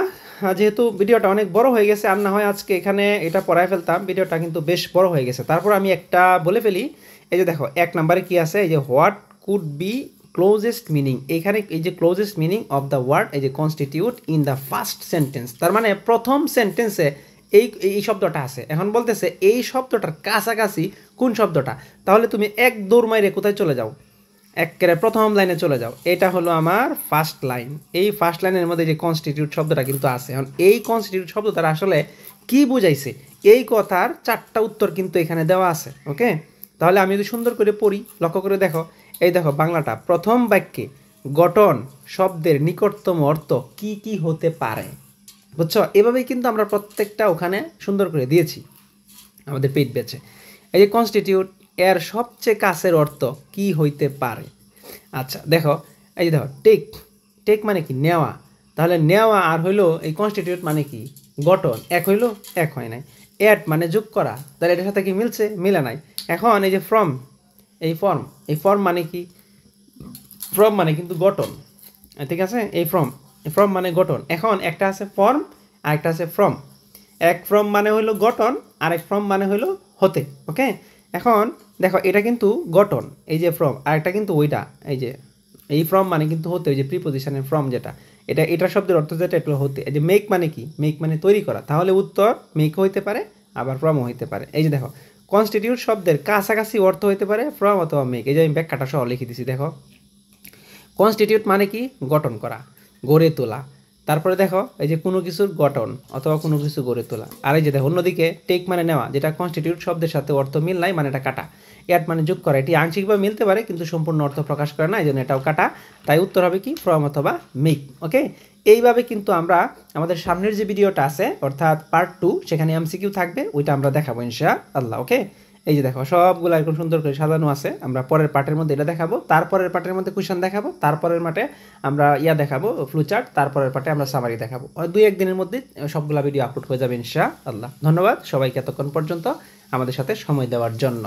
যেহেতু ভিডিওটা অনেক বড় হয়ে গেছে, আর না হয় আজকে এখানে এটা পড়ায় ফেলতাম, ভিডিওটা কিন্তু বেশ বড় হয়ে গেছে। তারপর আমি একটা বলে ফেলি, এই যে দেখো 1 নম্বরে কি আছে? এই যে what could be closest meaning, এখানে এই যে closest meaning of the word, এই যে constitute in the first sentence, তার মানে প্রথম সেন্টেন্সে এই শব্দটা আছে। এখন বলতেছে এই শব্দটার কাছাকাছি কোন শব্দটা? তাহলে তুমি এক দৌড় মাইরে কোথায় চলে যাও? একেবারে প্রথম লাইনে চলে যাও। এটা হলো আমার ফার্স্ট লাইন। এই ফার্স্ট লাইনের মধ্যে যে কনস্টিটিউট শব্দটা কিন্তু আছে। এখন এই কনস্টিটিউট শব্দটা আসলে কি বুঝাইছে, এই কথার 4টা উত্তর কিন্তু এখানে দেওয়া আছে। ওকে, তাহলে আমি যদি সুন্দর করে পড়ি, লক্ষ্য করে দেখো, এই দেখো বাংলাটা, প্রথম বাক্যে গঠন শব্দের নিকটতম অর্থ কি কি হতে পারে, বুঝছো? এভাবেই কিন্তু আমরা প্রত্যেকটা ওখানে সুন্দর করে দিয়েছি আমাদের পেট বেচে। এই যে কনস্টিটিউট, এর সবচেয়ে কাছের অর্থ কি হইতে পারে? আচ্ছা দেখো, এই যে দেখো টেক মানে কি? নেওয়া। তাহলে নেওয়া আর হইলো এই কনস্টিটিউট মানে কি? গঠন। এক হইলো? এক হয় নাই। অ্যাড মানে যোগ করা, তাহলে এটার সাথে কি মিলছে? মিলে নাই। এখন এই যে ফর্ম মানে কি? ফর্ম মানে কিন্তু গঠন, ঠিক আছে? এই ফর্ম মানে গঠন। এখন একটা আছে ফর্ম আর একটা আছে ফর্ম। এক ফর্ম মানে হইলো গঠন, আর এক ফর্ম মানে হইলো হতে। ওকে, এখন দেখো এটা কিন্তু গঠন, এই যে ফর্ম, আর একটা কিন্তু ওইটা, এই যে এই ফর্ম মানে কিন্তু হতে, ওই যে প্রিপোজিশনের ফর্ম যেটা। এটার শব্দের অর্থ যেটা এটা হতে, এই যে মেক মানে কি, মেক মানে তৈরি করা, তাহলে উত্তর মেক হইতে পারে আবার ফ্রম হইতে পারে। এই যে দেখো কনস্টিটিউট শব্দের কাছাকাছি অর্থ হইতে পারে ফ্রম অথবা মেক, এই যে আমি ব্যাখ্যাটা সহ লিখে দিছি। দেখো কনস্টিটিউট মানে কি, গঠন করা, গড়ে তোলা। তারপরে দেখো এই যে কোনো কিছুর গঠন অথবা কোনো কিছু গড়ে তোলা। আর এই যে দেখো অন্যদিকে টেক মানে নেওয়া, যেটা কনস্টিটিউট শব্দের সাথে অর্থ মিল নাই, মানে এটা কাটা। অ্যাড মানে যোগ করা, এটি আংশিকভাবে মিলতে পারে কিন্তু সম্পূর্ণ অর্থ প্রকাশ করে না, এই জন্য এটাও কাটা। তাই উত্তর হবে কি, ফ্রম অথবা মেক। ওকে, এইভাবে কিন্তু আমরা আমাদের সামনের যে ভিডিওটা আছে অর্থাৎ পার্ট 2, সেখানে এমসিকিউ থাকবে, ওইটা আমরা দেখাবো ইনশাআল্লাহ। ওকে, এই যে দেখো সবগুলো এরকম সুন্দর করে সাজানো আছে। আমরা পরের পার্টের মধ্যে এটা দেখাবো, তারপরের পার্টের মধ্যে কোয়েশ্চেন দেখাবো, তারপরের মাঠে আমরা দেখাবো ফ্লুচার্ট, তারপরের পার্টে আমরা সামারি দেখাবো। 2-1 দিনের মধ্যে সবগুলা ভিডিও আপলোড হয়ে যাবে ইনশাআল্লাহ। ধন্যবাদ সবাইকে এতক্ষণ পর্যন্ত আমাদের সাথে সময় দেওয়ার জন্য।